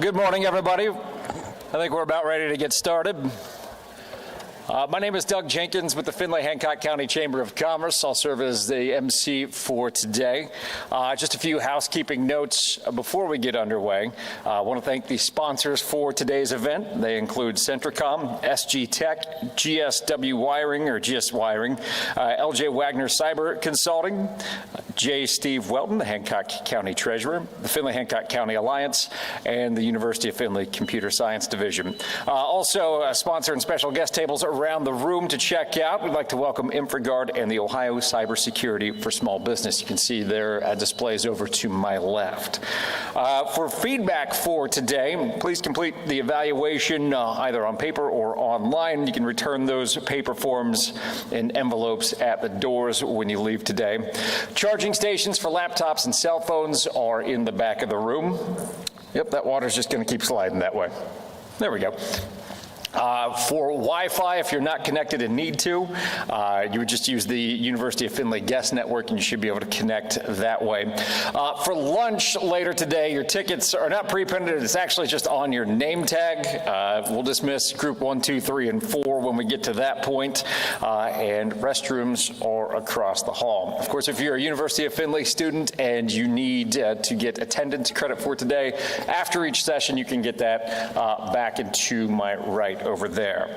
Good morning, everybody. I think we're about ready to get started. My name is Doug Jenkins with the Findlay-Hancock County Chamber of Commerce. I'll serve as the MC for today. Just a few housekeeping notes before we get underway. I want to thank the sponsors for today's event. They include Centricom, SG Tech, GSW Wiring or GS Wiring, LJ Wagner Cyber Consulting, J. Steve Welton, the Hancock County Treasurer, the Findlay-Hancock County Alliance, and the University of Findlay Computer Science Division. Also, a sponsor and special guest tables around the room to check out. We'd like to welcome InfraGard and the Ohio Cybersecurity for Small Business. You can see their displays over to my left. For feedback for today, please complete the evaluation either on paper or online. You can return those paper forms in envelopes at the doors when you leave today. Charging stations for laptops and cell phones are in the back of the room. Yep, that water's just going to keep sliding that way. There we go. For Wi-Fi, if you're not connected and need to, you would just use the University of Findlay guest network and you should be able to connect that way. For lunch later today, your tickets are not pre-printed, it's actually just on your name tag. We'll dismiss group 1, 2, 3, and 4 when we get to that point, and restrooms are across the hall. Of course, if you're a University of Findlay student and you need to get attendance credit for today, after each session you can get that back into my right over there.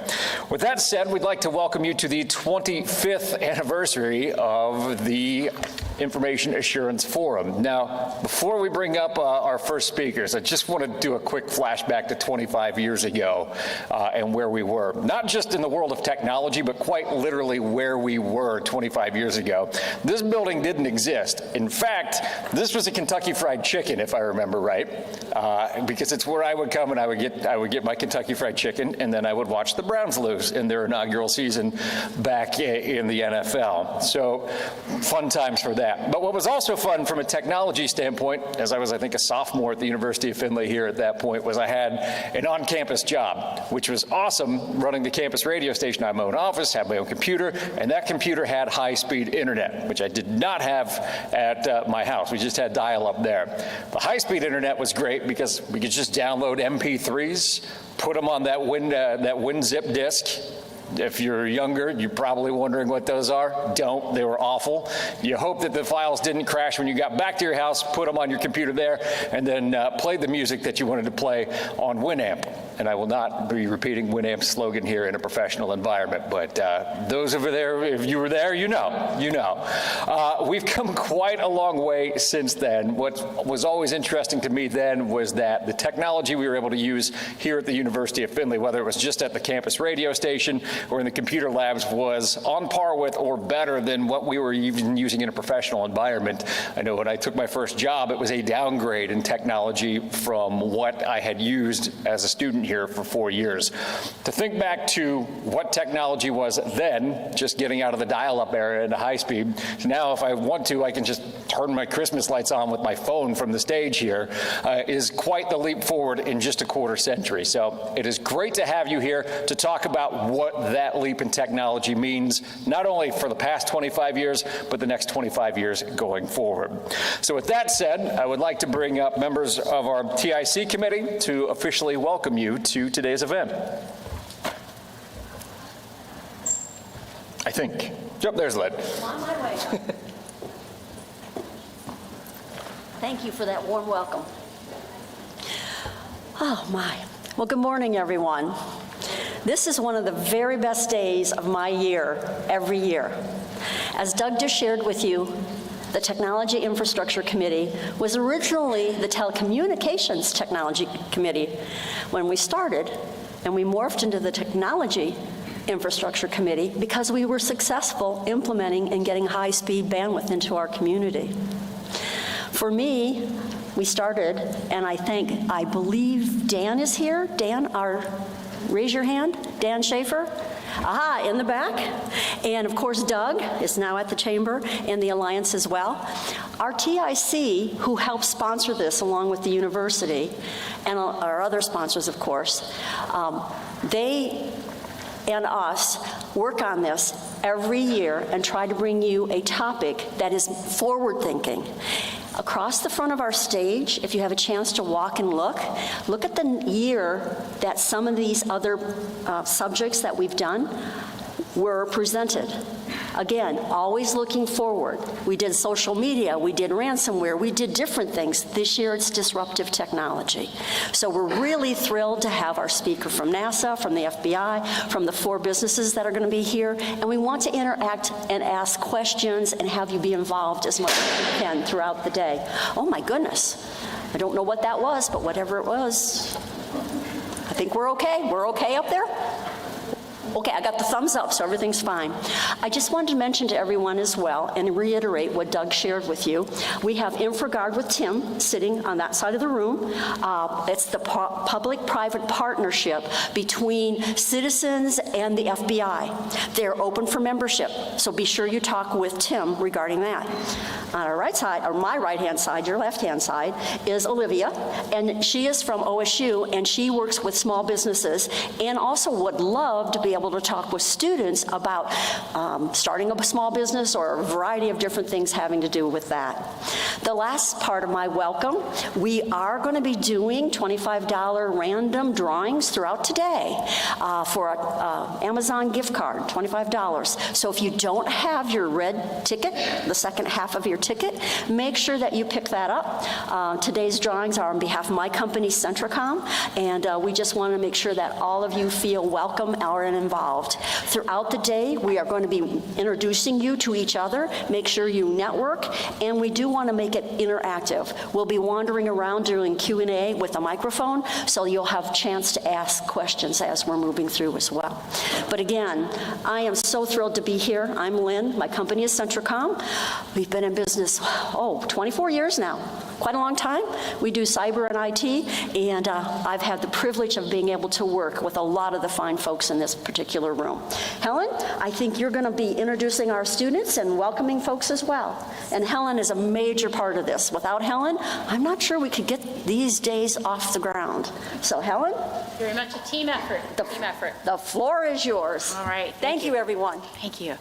With that said, we'd like to welcome you to the 25th anniversary of the Information Assurance Forum. Now, before we bring up our first speakers, I just want to do a quick flashback to 25 years ago and where we were. Not just in the world of technology, but quite literally where we were 25 years ago. This building didn't exist. In fact, this was a Kentucky Fried Chicken, if I remember right, because it's where I would come and I would get my Kentucky Fried Chicken, and then I would watch the Browns lose in their inaugural season back in the NFL. So fun times for that. But what was also fun from a technology standpoint, as I was, I think, a sophomore at the University of Findlay here at that point, was I had an on-campus job, which was awesome, running the campus radio station. I had my own office, had my own computer, and that computer had high-speed internet, which I did not have at my house. We just had dial-up there. The high-speed internet was great because we could just download MP3s, put them on that WinZip disk. If you're younger, you're probably wondering what those are. Don't. They were awful. You hope that the files didn't crash when you got back to your house, put them on your computer there, and then play the music that you wanted to play on Winamp. And I will not be repeating Winamp's slogan here in a professional environment, but those over there, if you were there, you know. We've come quite a long way since then. What was always interesting to me then was that the technology we were able to use here at the University of Findlay, whether it was just at the campus radio station or in the computer labs, was on par with or better than what we were even using in a professional environment. I know when I took my first job, it was a downgrade in technology from what I had used as a student here for 4 years. To think back to what technology was then, just getting out of the dial-up era into high speed, now if I want to, I can just turn my Christmas lights on with my phone from the stage here, is quite the leap forward in just a quarter century. So it is great to have you here to talk about what that leap in technology means, not only for the past 25 years, but the next 25 years going forward. So with that said, I would like to bring up members of our TIC committee to officially welcome you to today's event. I think. Yep, there's Led. On my way. Thank you for that warm welcome. Oh my. Well, good morning, everyone. This is one of the very best days of my year, every year. As Doug just shared with you, the Technology Infrastructure Committee was originally the Telecommunications Technology Committee when we started, and we morphed into the Technology Infrastructure Committee because we were successful implementing and getting high-speed bandwidth into our community. For me, we started, and I believe Dan is here. Dan, raise your hand. Dan Schaefer. Aha, in the back. And of course, Doug is now at the Chamber and the Alliance as well. Our TIC, who helped sponsor this along with the university, and our other sponsors, of course, they and us work on this every year and try to bring you a topic that is forward-thinking. Across the front of our stage, if you have a chance to walk and look at the year that some of these other subjects that we've done were presented. Again, always looking forward. We did social media, we did ransomware, we did different things. This year it's disruptive technology. So we're really thrilled to have our speaker from NASA, from the FBI, from the 4 businesses that are going to be here, and we want to interact and ask questions and have you be involved as much as you can throughout the day. Oh my goodness. I don't know what that was, but whatever it was, I think we're okay. We're okay up there? Okay, I got the thumbs up, so everything's fine. I just wanted to mention to everyone as well and reiterate what Doug shared with you. We have InfraGuard with Tim sitting on that side of the room. It's the public-private partnership between citizens and the FBI. They're open for membership, so be sure you talk with Tim regarding that. On our right side, or my right-hand side, your left-hand side, is Olivia, and she is from OSU, and she works with small businesses and also would love to be able to talk with students about starting a small business or a variety of different things having to do with that. The last part of my welcome, we are going to be doing $25 random drawings throughout today for an Amazon gift card, $25. So if you don't have your red ticket, the second half of your ticket, make sure that you pick that up. Today's drawings are on behalf of my company, Centricom, and we just want to make sure that all of you feel welcome and involved. Throughout the day, we are going to be introducing you to each other, make sure you network, and we do want to make it interactive. We'll be wandering around doing Q&A with a microphone, so you'll have a chance to ask questions as we're moving through as well. But again, I am so thrilled to be here. I'm Lynn. My company is Centricom. We've been in business, 24 years now. Quite a long time. We do cyber and IT, and I've had the privilege of being able to work with a lot of the fine folks in this particular room. Helen, I think you're going to be introducing our students and welcoming folks as well. And Helen is a major part of this. Without Helen, I'm not sure we could get these days off the ground. So Helen? Very much a team effort. The floor is yours. All right. Thank you, everyone. Thank you.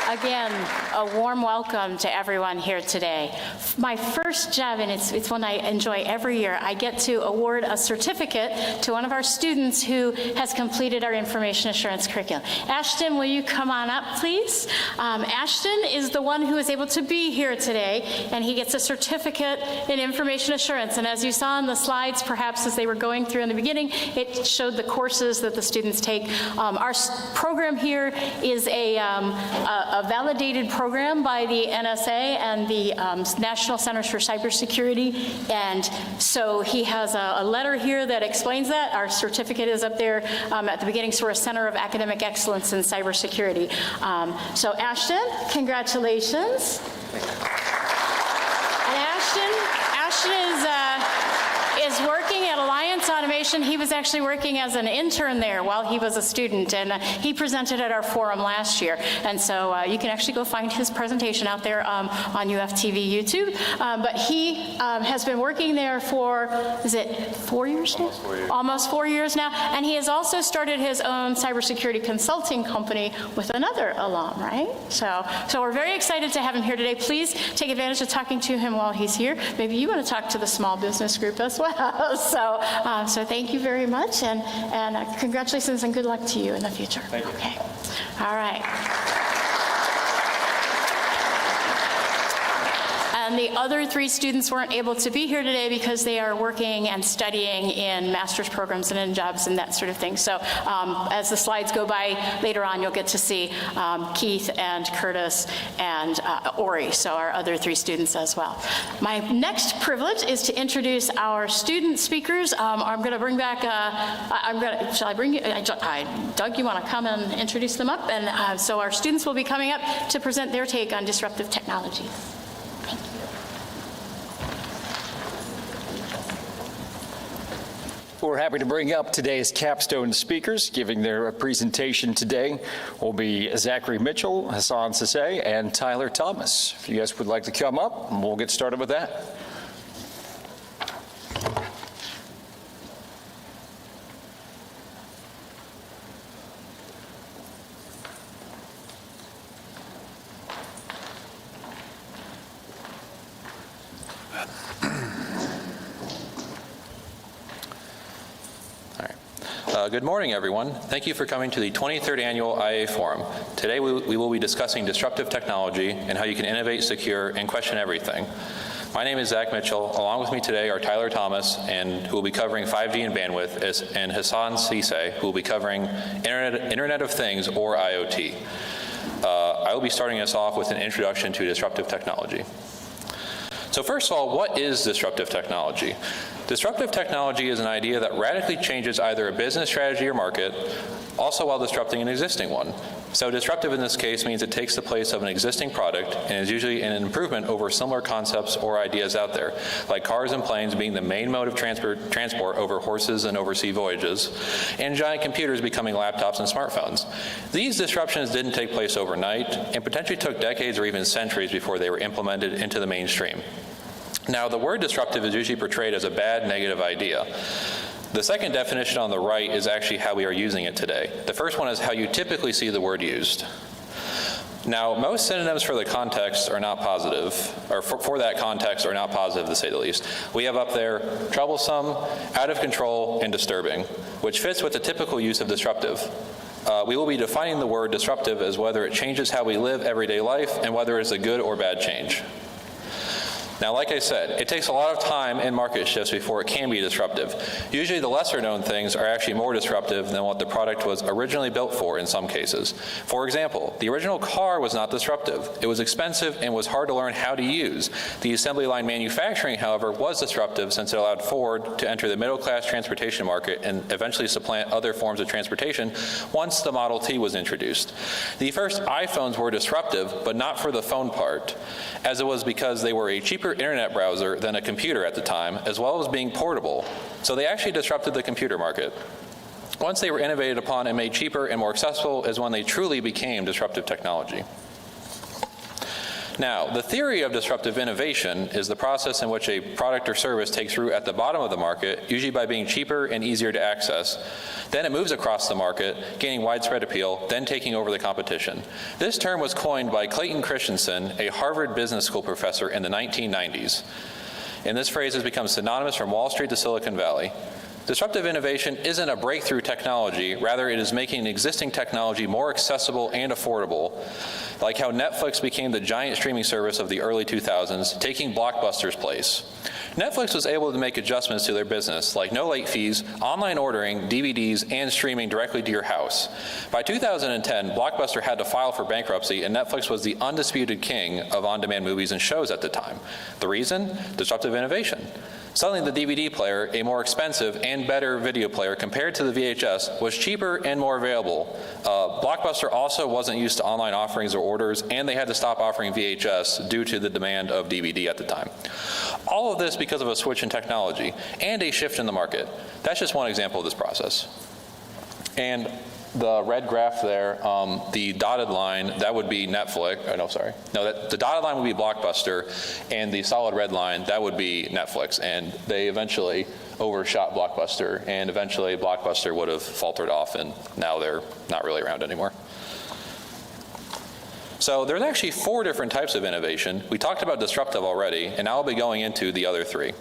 Again, a warm welcome to everyone here today. My first job, and it's one I enjoy every year, I get to award a certificate to one of our students who has completed our information assurance curriculum. Ashton, will you come on up, please? Ashton is the one who is able to be here today, and he gets a certificate in information assurance. And as you saw in the slides, perhaps as they were going through in the beginning, it showed the courses that the students take. Our program here is a validated program by the NSA and the National Centers for Cybersecurity, and so he has a letter here that explains that. Our certificate is up there at the beginning, so we're a Center of Academic Excellence in Cybersecurity. So Ashton, congratulations. And Ashton is working at Alliance Automation. He was actually working as an intern there while he was a student, and he presented at our forum last year. And so you can actually go find his presentation out there on UFTV YouTube. But he has been working there for, is it 4 years now? Almost 4 years now. And he has also started his own cybersecurity consulting company with another alum, right? So we're very excited to have him here today. Please take advantage of talking to him while he's here. Maybe you want to talk to the small business group as well. So thank you very much, and congratulations and good luck to you in the future. Thank you. Okay. All right. And the other 3 students weren't able to be here today because they are working and studying in master's programs and in jobs and that sort of thing. So as the slides go by later on, you'll get to see Keith and Curtis and Ori, so our other 3 students as well. My next privilege is to introduce our student speakers. I'm going to bring back, shall I bring you, Doug, you want to come and introduce them up? And so our students will be coming up to present their take on disruptive technology. We're happy to bring up today's capstone speakers. Giving their presentation today will be Zachary Mitchell, Hassan Sasay, and Tyler Thomas. If you guys would like to come up, we'll get started with that. Good morning, everyone. Thank you for coming to the 23rd Annual IA Forum. Today we will be discussing disruptive technology and how you can innovate, secure, and question everything. My name is Zach Mitchell. Along with me today are Tyler Thomas, who will be covering 5G and bandwidth, and Hassan Sise, who will be covering Internet of Things, or IoT. I will be starting us off with an introduction to disruptive technology. So first of all, what is disruptive technology? Disruptive technology is an idea that radically changes either a business strategy or market, also while disrupting an existing one. So disruptive in this case means it takes the place of an existing product and is usually an improvement over similar concepts or ideas out there, like cars and planes being the main mode of transport over horses and overseas voyages, and giant computers becoming laptops and smartphones. These disruptions didn't take place overnight and potentially took decades or even centuries before they were implemented into the mainstream. Now, the word disruptive is usually portrayed as a bad, negative idea. The second definition on the right is actually how we are using it today. The first one is how you typically see the word used. Now, most synonyms for the context are not positive, or for that context are not positive, to say the least. We have up there troublesome, out of control, and disturbing, which fits with the typical use of disruptive. We will be defining the word disruptive as whether it changes how we live everyday life and whether it's a good or bad change. Now, like I said, it takes a lot of time and market shifts before it can be disruptive. Usually the lesser known things are actually more disruptive than what the product was originally built for in some cases. For example, the original car was not disruptive. It was expensive and was hard to learn how to use. The assembly line manufacturing, however, was disruptive since it allowed Ford to enter the middle-class transportation market and eventually supplant other forms of transportation once the Model T was introduced. The first iPhones were disruptive, but not for the phone part, as it was because they were a cheaper internet browser than a computer at the time, as well as being portable. So they actually disrupted the computer market. Once they were innovated upon and made cheaper and more accessible is when they truly became disruptive technology. Now, the theory of disruptive innovation is the process in which a product or service takes root at the bottom of the market, usually by being cheaper and easier to access. Then it moves across the market, gaining widespread appeal, then taking over the competition. This term was coined by Clayton Christensen, a Harvard Business School professor in the 1990s. And this phrase has become synonymous from Wall Street to Silicon Valley. Disruptive innovation isn't a breakthrough technology, rather it is making existing technology more accessible and affordable, like how Netflix became the giant streaming service of the early 2000s, taking Blockbuster's place. Netflix was able to make adjustments to their business, like no late fees, online ordering, DVDs, and streaming directly to your house. By 2010, Blockbuster had to file for bankruptcy, and Netflix was the undisputed king of on-demand movies and shows at the time. The reason? Disruptive innovation. Suddenly the DVD player, a more expensive and better video player compared to the VHS, was cheaper and more available. Blockbuster also wasn't used to online offerings or orders, and they had to stop offering VHS due to the demand of DVD at the time. All of this because of a switch in technology and a shift in the market. That's just one example of this process. And the red graph there, the dotted line, that would be Netflix. Oh, no, sorry. No, the dotted line would be Blockbuster, and the solid red line, that would be Netflix. And they eventually overshot Blockbuster, and eventually Blockbuster would have faltered off, and now they're not really around anymore. So there's actually 4 different types of innovation. We talked about disruptive already, and now I'll be going into the other 3.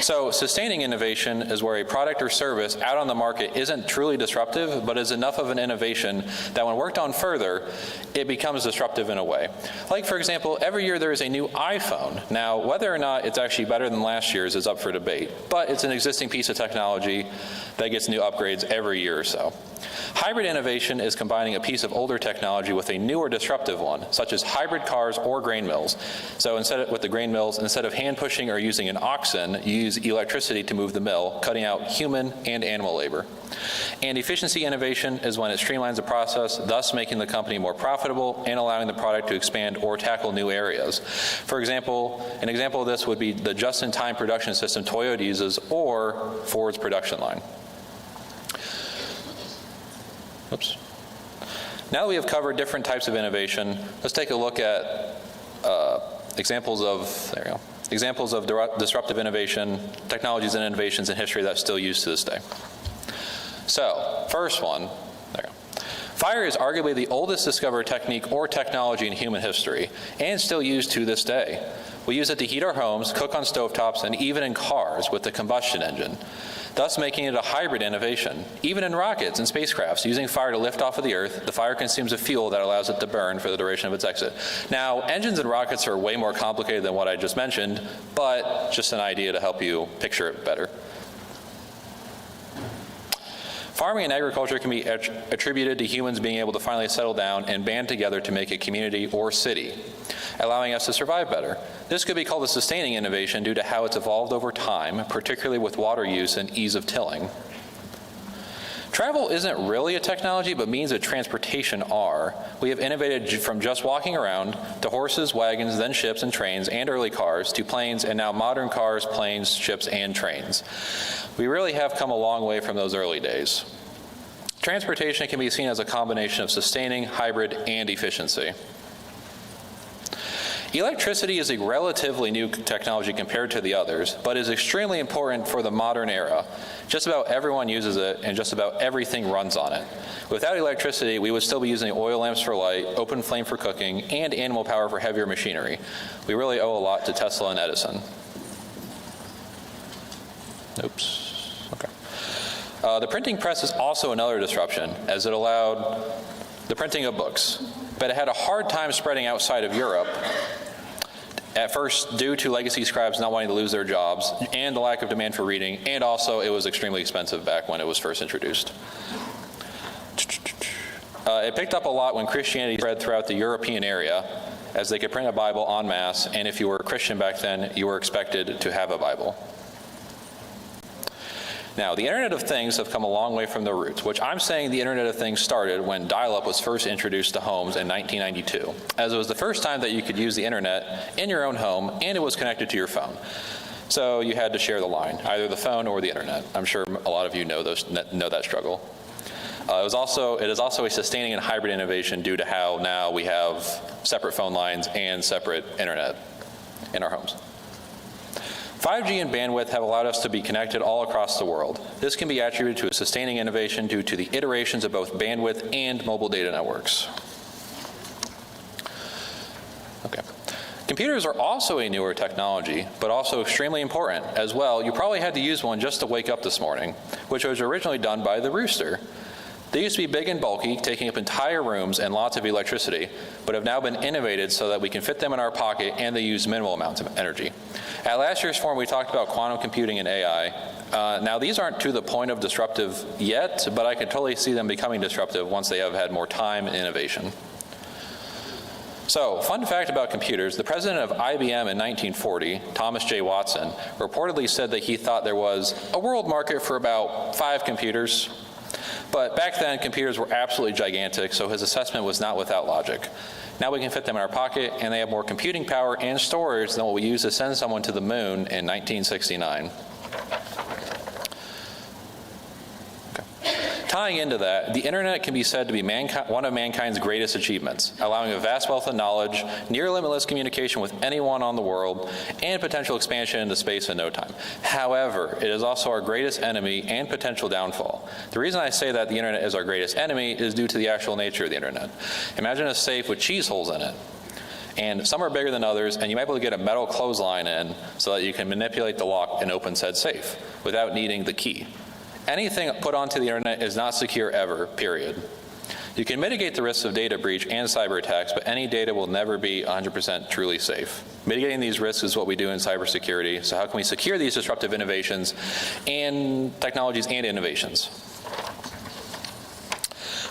So sustaining innovation is where a product or service out on the market isn't truly disruptive, but is enough of an innovation that when worked on further, it becomes disruptive in a way. Like, for example, every year there is a new iPhone. Now, whether or not it's actually better than last year's is up for debate, but it's an existing piece of technology that gets new upgrades every year or so. Hybrid innovation is combining a piece of older technology with a newer disruptive one, such as hybrid cars or grain mills. So with the grain mills, instead of hand pushing or using an oxen, you use electricity to move the mill, cutting out human and animal labor. And efficiency innovation is when it streamlines the process, thus making the company more profitable and allowing the product to expand or tackle new areas. For example, an example of this would be the just-in-time production system Toyota uses or Ford's production line. Oops. Now that we have covered different types of innovation, let's take a look at examples of disruptive innovation, technologies and innovations in history that's still used to this day. So, first one, there you go. Fire is arguably the oldest discovered technique or technology in human history, and still used to this day. We use it to heat our homes, cook on stovetops, and even in cars with the combustion engine, thus making it a hybrid innovation. Even in rockets and spacecrafts, using fire to lift off of the Earth, the fire consumes a fuel that allows it to burn for the duration of its exit. Now, engines and rockets are way more complicated than what I just mentioned, but just an idea to help you picture it better. Farming and agriculture can be attributed to humans being able to finally settle down and band together to make a community or city, allowing us to survive better. This could be called a sustaining innovation due to how it's evolved over time, particularly with water use and ease of tilling. Travel isn't really a technology, but means of transportation are. We have innovated from just walking around to horses, wagons, then ships and trains, and early cars, to planes, and now modern cars, planes, ships, and trains. We really have come a long way from those early days. Transportation can be seen as a combination of sustaining, hybrid, and efficiency. Electricity is a relatively new technology compared to the others, but is extremely important for the modern era. Just about everyone uses it, and just about everything runs on it. Without electricity, we would still be using oil lamps for light, open flame for cooking, and animal power for heavier machinery. We really owe a lot to Tesla and Edison. Oops, okay. The printing press is also another disruption, as it allowed the printing of books, but it had a hard time spreading outside of Europe, at first due to legacy scribes not wanting to lose their jobs, and the lack of demand for reading, and also it was extremely expensive back when it was first introduced. It picked up a lot when Christianity spread throughout the European area, as they could print a Bible en masse, and if you were a Christian back then, you were expected to have a Bible. Now, the Internet of Things have come a long way from the roots, which I'm saying the Internet of Things started when dial-up was first introduced to homes in 1992, as it was the first time that you could use the Internet in your own home, and it was connected to your phone. So you had to share the line, either the phone or the Internet. I'm sure a lot of you know that struggle. It is also a sustaining and hybrid innovation due to how now we have separate phone lines and separate Internet in our homes. 5G and bandwidth have allowed us to be connected all across the world. This can be attributed to a sustaining innovation due to the iterations of both bandwidth and mobile data networks. Okay. Computers are also a newer technology, but also extremely important as well. You probably had to use one just to wake up this morning, which was originally done by the rooster. They used to be big and bulky, taking up entire rooms and lots of electricity, but have now been innovated so that we can fit them in our pocket and they use minimal amounts of energy. At last year's forum, we talked about quantum computing and AI. Now, these aren't to the point of disruptive yet, but I could totally see them becoming disruptive once they have had more time and innovation. So, fun fact about computers, the president of IBM in 1940, Thomas J. Watson, reportedly said that he thought there was a world market for about 5 computers. But back then, computers were absolutely gigantic, so his assessment was not without logic. Now we can fit them in our pocket, and they have more computing power and storage than what we used to send someone to the moon in 1969. Tying into that, the internet can be said to be one of mankind's greatest achievements, allowing a vast wealth of knowledge, near limitless communication with anyone on the world, and potential expansion into space in no time. However, it is also our greatest enemy and potential downfall. The reason I say that the internet is our greatest enemy is due to the actual nature of the internet. Imagine a safe with cheese holes in it. And some are bigger than others, and you might be able to get a metal clothesline in so that you can manipulate the lock and open said safe without needing the key. Anything put onto the internet is not secure ever, period. You can mitigate the risks of data breach and cyber attacks, but any data will never be 100% truly safe. Mitigating these risks is what we do in cybersecurity, so how can we secure these disruptive innovations and technologies and innovations?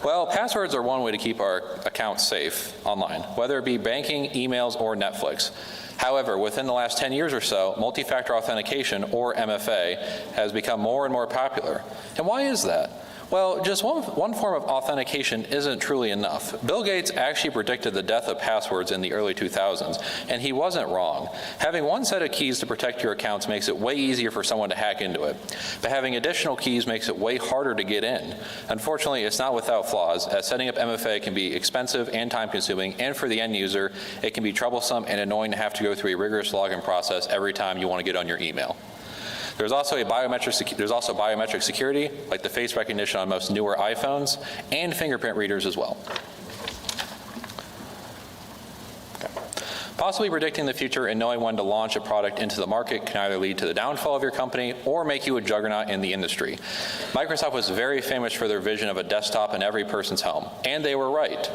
Well, passwords are one way to keep our accounts safe online, whether it be banking, emails, or Netflix. However, within the last 10 years or so, multi-factor authentication, or MFA, has become more and more popular. And why is that? Well, just one form of authentication isn't truly enough. Bill Gates actually predicted the death of passwords in the early 2000s, and he wasn't wrong. Having one set of keys to protect your accounts makes it way easier for someone to hack into it, but having additional keys makes it way harder to get in. Unfortunately, it's not without flaws, as setting up MFA can be expensive and time-consuming, and for the end user, it can be troublesome and annoying to have to go through a rigorous login process every time you want to get on your email. There's also biometric security, like the face recognition on most newer iPhones, and fingerprint readers as well. Possibly predicting the future and knowing when to launch a product into the market can either lead to the downfall of your company or make you a juggernaut in the industry. Microsoft was very famous for their vision of a desktop in every person's home, and they were right,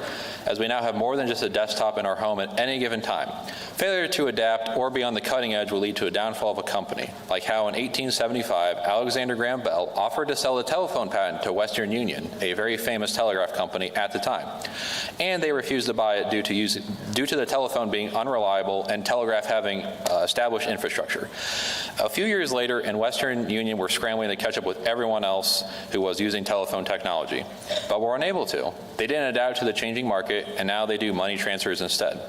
as we now have more than just a desktop in our home at any given time. Failure to adapt or be on the cutting edge will lead to a downfall of a company, like how in 1875, Alexander Graham Bell offered to sell the telephone patent to Western Union, a very famous telegraph company at the time, and they refused to buy it due to the telephone being unreliable and telegraph having established infrastructure. A few years later, and Western Union were scrambling to catch up with everyone else who was using telephone technology, but were unable to. They didn't adapt to the changing market, and now they do money transfers instead.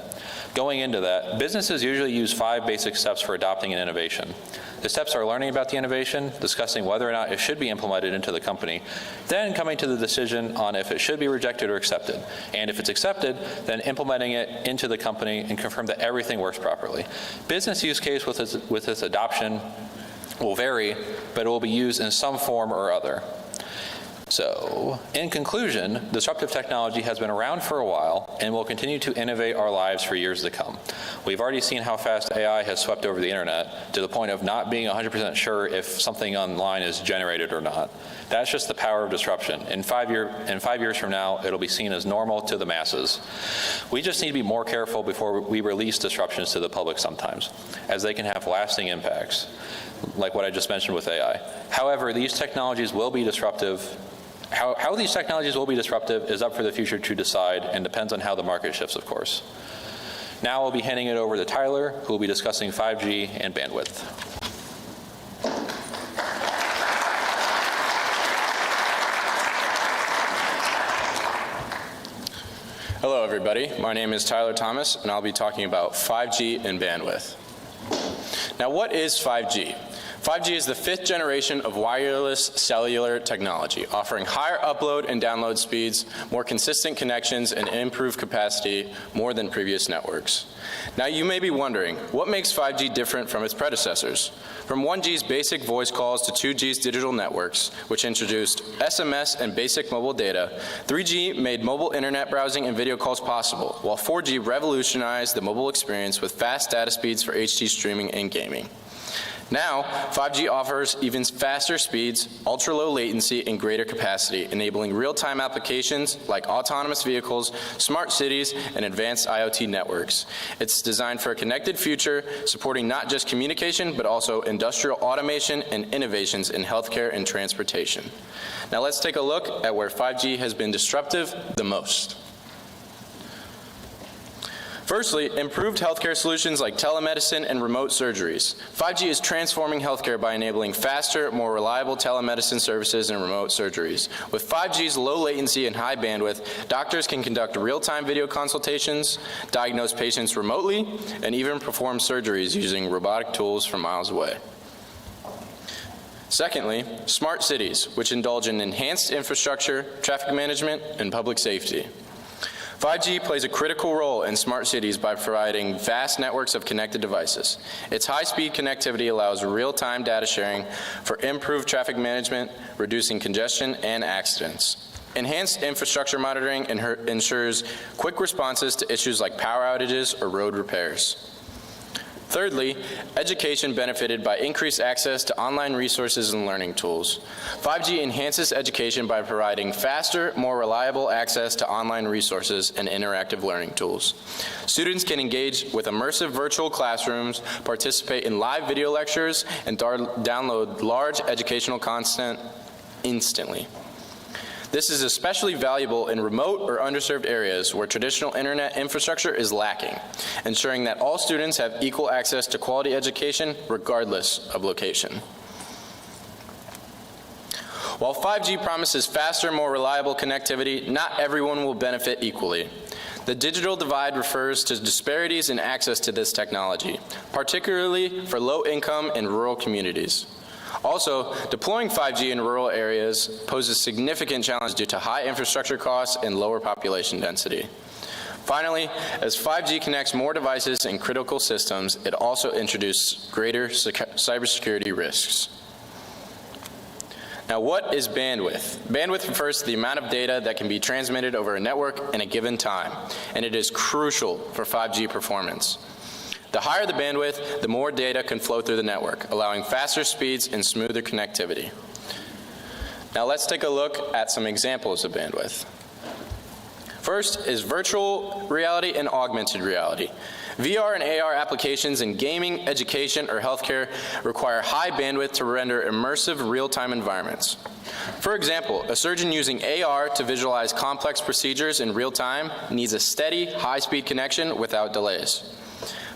Going into that, businesses usually use 5 basic steps for adopting an innovation. The steps are learning about the innovation, discussing whether or not it should be implemented into the company, then coming to the decision on if it should be rejected or accepted. And if it's accepted, then implementing it into the company and confirm that everything works properly. Business use case with its adoption will vary, but it will be used in some form or other. So, in conclusion, disruptive technology has been around for a while and will continue to innovate our lives for years to come. We've already seen how fast AI has swept over the internet to the point of not being 100% sure if something online is generated or not. That's just the power of disruption. In 5 years from now, it'll be seen as normal to the masses. We just need to be more careful before we release disruptions to the public sometimes, as they can have lasting impacts, like what I just mentioned with AI. However, these technologies will be disruptive. How these technologies will be disruptive is up for the future to decide and depends on how the market shifts, of course. Now I'll be handing it over to Tyler, who will be discussing 5G and bandwidth. Hello, everybody. My name is Tyler Thomas, and I'll be talking about 5G and bandwidth. Now, what is 5G? 5G is the 5th generation of wireless cellular technology, offering higher upload and download speeds, more consistent connections, and improved capacity more than previous networks. Now, you may be wondering, what makes 5G different from its predecessors? From 1G's basic voice calls to 2G's digital networks, which introduced SMS and basic mobile data, 3G made mobile internet browsing and video calls possible, while 4G revolutionized the mobile experience with fast data speeds for HD streaming and gaming. Now, 5G offers even faster speeds, ultra-low latency, and greater capacity, enabling real-time applications like autonomous vehicles, smart cities, and advanced IoT networks. It's designed for a connected future, supporting not just communication, but also industrial automation and innovations in healthcare and transportation. Now let's take a look at where 5G has been disruptive the most. Firstly, improved healthcare solutions like telemedicine and remote surgeries. 5G is transforming healthcare by enabling faster, more reliable telemedicine services and remote surgeries. With 5G's low latency and high bandwidth, doctors can conduct real-time video consultations, diagnose patients remotely, and even perform surgeries using robotic tools from miles away. Secondly, smart cities, which indulge in enhanced infrastructure, traffic management, and public safety. 5G plays a critical role in smart cities by providing vast networks of connected devices. Its high-speed connectivity allows real-time data sharing for improved traffic management, reducing congestion and accidents. Enhanced infrastructure monitoring ensures quick responses to issues like power outages or road repairs. Thirdly, education benefited by increased access to online resources and learning tools. 5G enhances education by providing faster, more reliable access to online resources and interactive learning tools. Students can engage with immersive virtual classrooms, participate in live video lectures, and download large educational content instantly. This is especially valuable in remote or underserved areas where traditional internet infrastructure is lacking, ensuring that all students have equal access to quality education regardless of location. While 5G promises faster, more reliable connectivity, not everyone will benefit equally. The digital divide refers to disparities in access to this technology, particularly for low-income and rural communities. Also, deploying 5G in rural areas poses significant challenges due to high infrastructure costs and lower population density. Finally, as 5G connects more devices and critical systems, it also introduces greater cybersecurity risks. Now, what is bandwidth? Bandwidth refers to the amount of data that can be transmitted over a network in a given time, and it is crucial for 5G performance. The higher the bandwidth, the more data can flow through the network, allowing faster speeds and smoother connectivity. Now, let's take a look at some examples of bandwidth. First is virtual reality and augmented reality. VR and AR applications in gaming, education, or healthcare require high bandwidth to render immersive real-time environments. For example, a surgeon using AR to visualize complex procedures in real time needs a steady, high-speed connection without delays.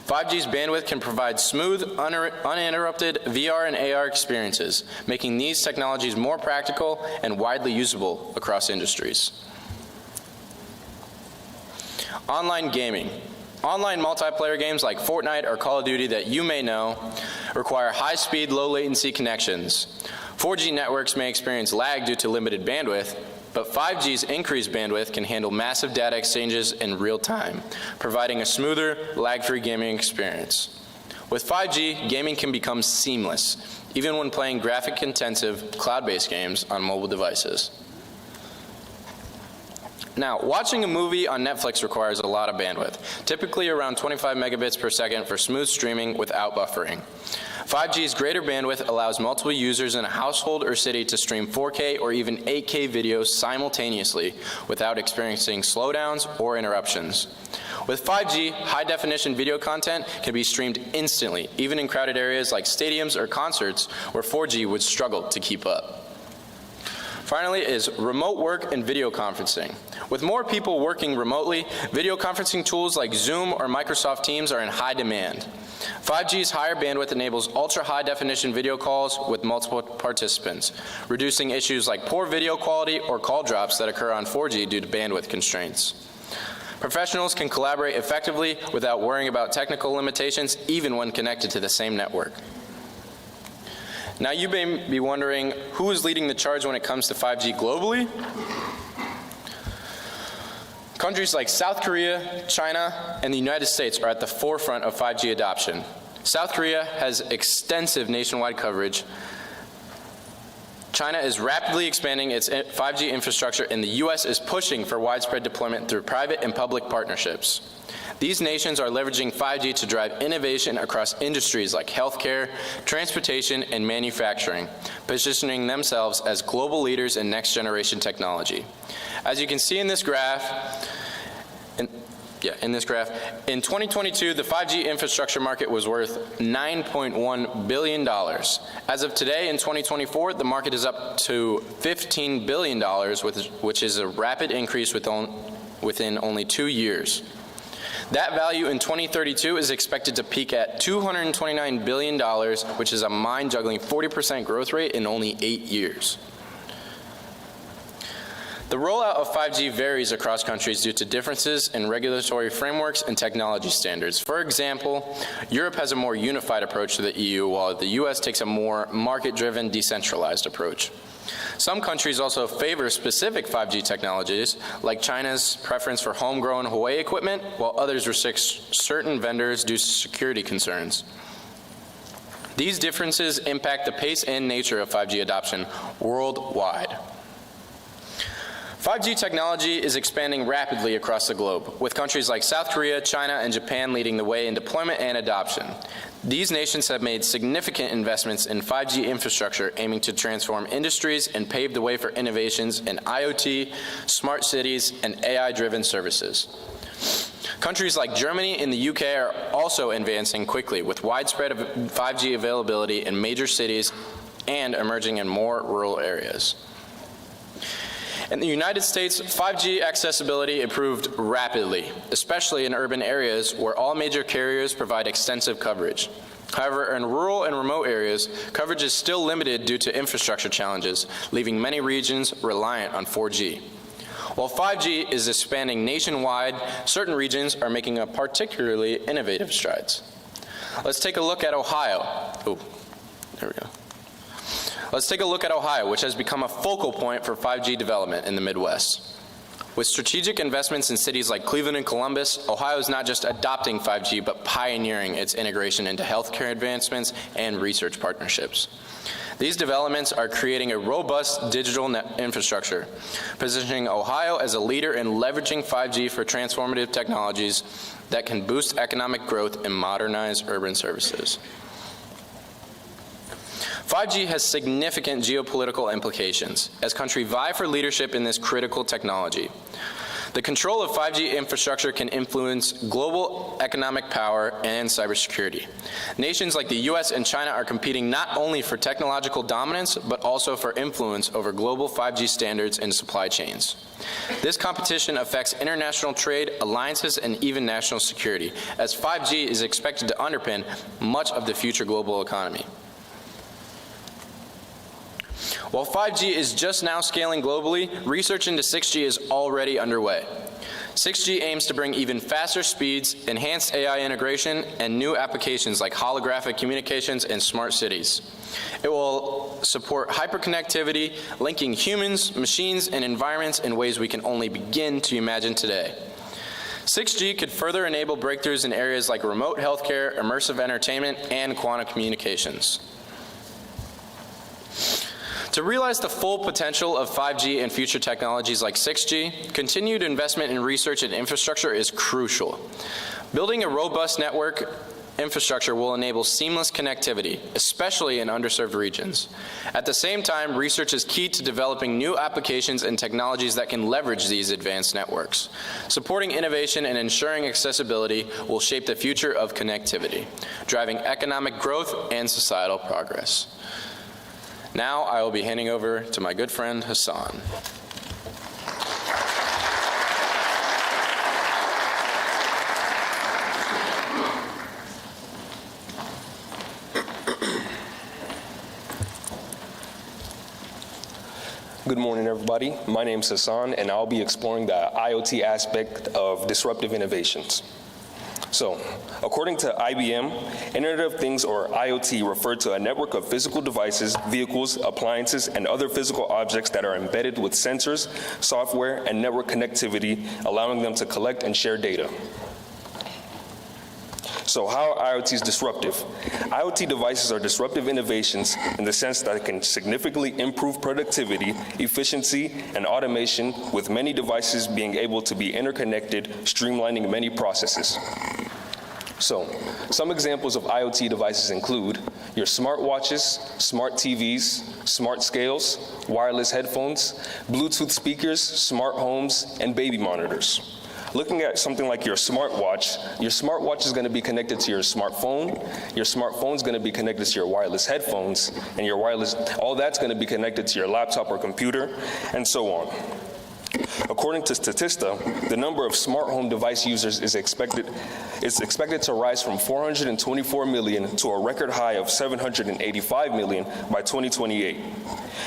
5G's bandwidth can provide smooth, uninterrupted VR and AR experiences, making these technologies more practical and widely usable across industries. Online gaming. Online multiplayer games like Fortnite or Call of Duty that you may know require high-speed, low-latency connections. 4G networks may experience lag due to limited bandwidth, but 5G's increased bandwidth can handle massive data exchanges in real time, providing a smoother, lag-free gaming experience. With 5G, gaming can become seamless, even when playing graphic-intensive, cloud-based games on mobile devices. Now, watching a movie on Netflix requires a lot of bandwidth, typically around 25 megabits per second for smooth streaming without buffering. 5G's greater bandwidth allows multiple users in a household or city to stream 4K or even 8K videos simultaneously without experiencing slowdowns or interruptions. With 5G, high-definition video content can be streamed instantly, even in crowded areas like stadiums or concerts where 4G would struggle to keep up. Finally is remote work and video conferencing. With more people working remotely, video conferencing tools like Zoom or Microsoft Teams are in high demand. 5G's higher bandwidth enables ultra-high definition video calls with multiple participants, reducing issues like poor video quality or call drops that occur on 4G due to bandwidth constraints. Professionals can collaborate effectively without worrying about technical limitations, even when connected to the same network. Now you may be wondering, who is leading the charge when it comes to 5G globally? Countries like South Korea, China, and the United States are at the forefront of 5G adoption. South Korea has extensive nationwide coverage. China is rapidly expanding its 5G infrastructure, and the US is pushing for widespread deployment through private and public partnerships. These nations are leveraging 5G to drive innovation across industries like healthcare, transportation, and manufacturing, positioning themselves as global leaders in next-generation technology. As you can see in this graph, in 2022, the 5G infrastructure market was worth $9.1 billion. As of today, in 2024, the market is up to $15 billion, which is a rapid increase within only 2 years. That value in 2032 is expected to peak at $229 billion, which is a mind-juggling 40% growth rate in only 8 years. The rollout of 5G varies across countries due to differences in regulatory frameworks and technology standards. For example, Europe has a more unified approach to the EU, while the US takes a more market-driven, decentralized approach. Some countries also favor specific 5G technologies, like China's preference for homegrown Huawei equipment, while others restrict certain vendors due to security concerns. These differences impact the pace and nature of 5G adoption worldwide. 5G technology is expanding rapidly across the globe, with countries like South Korea, China, and Japan leading the way in deployment and adoption. These nations have made significant investments in 5G infrastructure, aiming to transform industries and pave the way for innovations in IoT, smart cities, and AI-driven services. Countries like Germany and the UK are also advancing quickly, with widespread 5G availability in major cities and emerging in more rural areas. In the United States, 5G accessibility improved rapidly, especially in urban areas where all major carriers provide extensive coverage. However, in rural and remote areas, coverage is still limited due to infrastructure challenges, leaving many regions reliant on 4G. While 5G is expanding nationwide, certain regions are making a particularly innovative strides. Let's take a look at Ohio. Oh, there we go. Let's take a look at Ohio, which has become a focal point for 5G development in the Midwest. With strategic investments in cities like Cleveland and Columbus, Ohio is not just adopting 5G, but pioneering its integration into healthcare advancements and research partnerships. These developments are creating a robust digital infrastructure, positioning Ohio as a leader in leveraging 5G for transformative technologies that can boost economic growth and modernize urban services. 5G has significant geopolitical implications as countries vie for leadership in this critical technology. The control of 5G infrastructure can influence global economic power and cybersecurity. Nations like the US and China are competing not only for technological dominance, but also for influence over global 5G standards and supply chains. This competition affects international trade, alliances, and even national security, as 5G is expected to underpin much of the future global economy. While 5G is just now scaling globally, research into 6G is already underway. 6G aims to bring even faster speeds, enhanced AI integration, and new applications like holographic communications and smart cities. It will support hyperconnectivity, linking humans, machines, and environments in ways we can only begin to imagine today. 6G could further enable breakthroughs in areas like remote healthcare, immersive entertainment, and quantum communications. To realize the full potential of 5G and future technologies like 6G, continued investment in research and infrastructure is crucial. Building a robust network infrastructure will enable seamless connectivity, especially in underserved regions. At the same time, research is key to developing new applications and technologies that can leverage these advanced networks. Supporting innovation and ensuring accessibility will shape the future of connectivity, driving economic growth and societal progress. Now I will be handing over to my good friend Hassan. Good morning, everybody. My name is Hassan, and I'll be exploring the IoT aspect of disruptive innovations. So, according to IBM, Internet of Things, or IoT, refer to a network of physical devices, vehicles, appliances, and other physical objects that are embedded with sensors, software, and network connectivity, allowing them to collect and share data. So how are IoTs disruptive? IoT devices are disruptive innovations in the sense that it can significantly improve productivity, efficiency, and automation, with many devices being able to be interconnected, streamlining many processes. So, some examples of IoT devices include your smartwatches, smart TVs, smart scales, wireless headphones, Bluetooth speakers, smart homes, and baby monitors. Looking at something like your smartwatch is going to be connected to your smartphone is going to be connected to your wireless headphones, and all that's going to be connected to your laptop or computer, and so on. According to Statista, the number of smart home device users is expected to rise from 424 million to a record high of 785 million by 2028.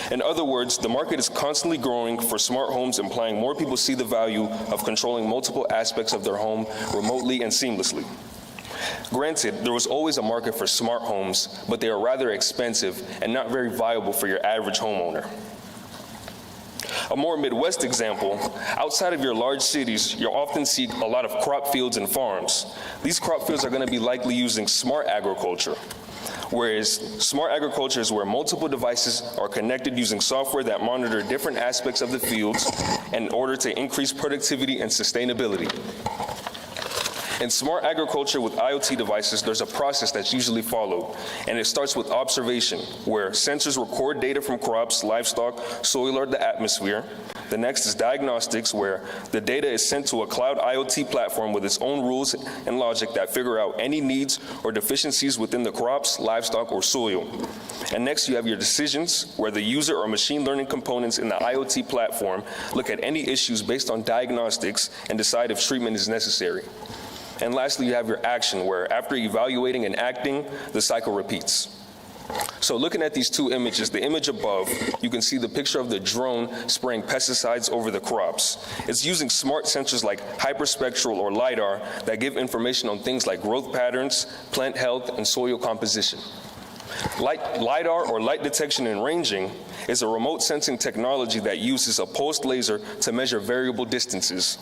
In other words, the market is constantly growing for smart homes, implying more people see the value of controlling multiple aspects of their home remotely and seamlessly. Granted, there was always a market for smart homes, but they are rather expensive and not very viable for your average homeowner. A more Midwest example, outside of your large cities, you'll often see a lot of crop fields and farms. These crop fields are going to be likely using smart agriculture, whereas smart agriculture is where multiple devices are connected using software that monitor different aspects of the fields in order to increase productivity and sustainability. In smart agriculture with IoT devices, there's a process that's usually followed, and it starts with observation, where sensors record data from crops, livestock, soil, or the atmosphere. The next is diagnostics, where the data is sent to a cloud IoT platform with its own rules and logic that figure out any needs or deficiencies within the crops, livestock, or soil. And next you have your decisions, where the user or machine learning components in the IoT platform look at any issues based on diagnostics and decide if treatment is necessary. And lastly, you have your action, where after evaluating and acting, the cycle repeats. So looking at these two images, the image above, you can see the picture of the drone spraying pesticides over the crops. It's using smart sensors like hyperspectral or LiDAR that give information on things like growth patterns, plant health, and soil composition. LiDAR, or light detection and ranging, is a remote sensing technology that uses a pulsed laser to measure variable distances.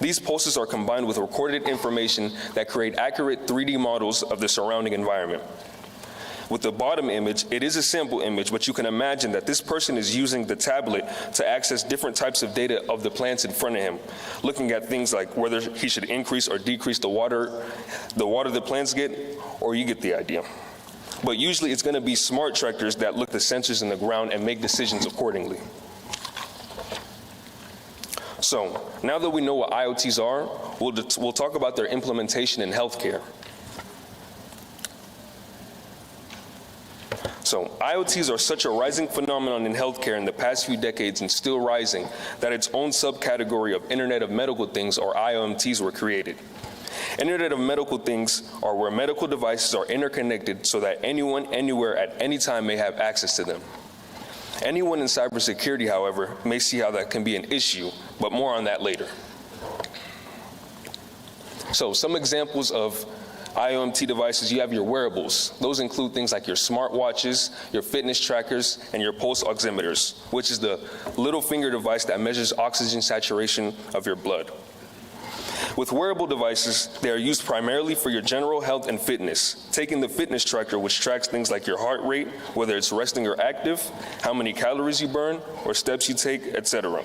These pulses are combined with recorded information that create accurate 3D models of the surrounding environment. With the bottom image, it is a sample image, but you can imagine that this person is using the tablet to access different types of data of the plants in front of him, looking at things like whether he should increase or decrease the water the plants get, or you get the idea. But usually it's going to be smart tractors that look at the sensors in the ground and make decisions accordingly. So now that we know what IoTs are, we'll talk about their implementation in healthcare. So IoTs are such a rising phenomenon in healthcare in the past few decades, and still rising, that its own subcategory of Internet of Medical Things, or IoMTs, were created. Internet of Medical Things are where medical devices are interconnected so that anyone, anywhere, at any time may have access to them. Anyone in cybersecurity, however, may see how that can be an issue, but more on that later. So some examples of IoMT devices: you have your wearables. Those include things like your smartwatches, your fitness trackers, and your pulse oximeters, which is the little finger device that measures oxygen saturation of your blood. With wearable devices, they are used primarily for your general health and fitness. Taking the fitness tracker, which tracks things like your heart rate, whether it's resting or active, how many calories you burn, or steps you take, etc.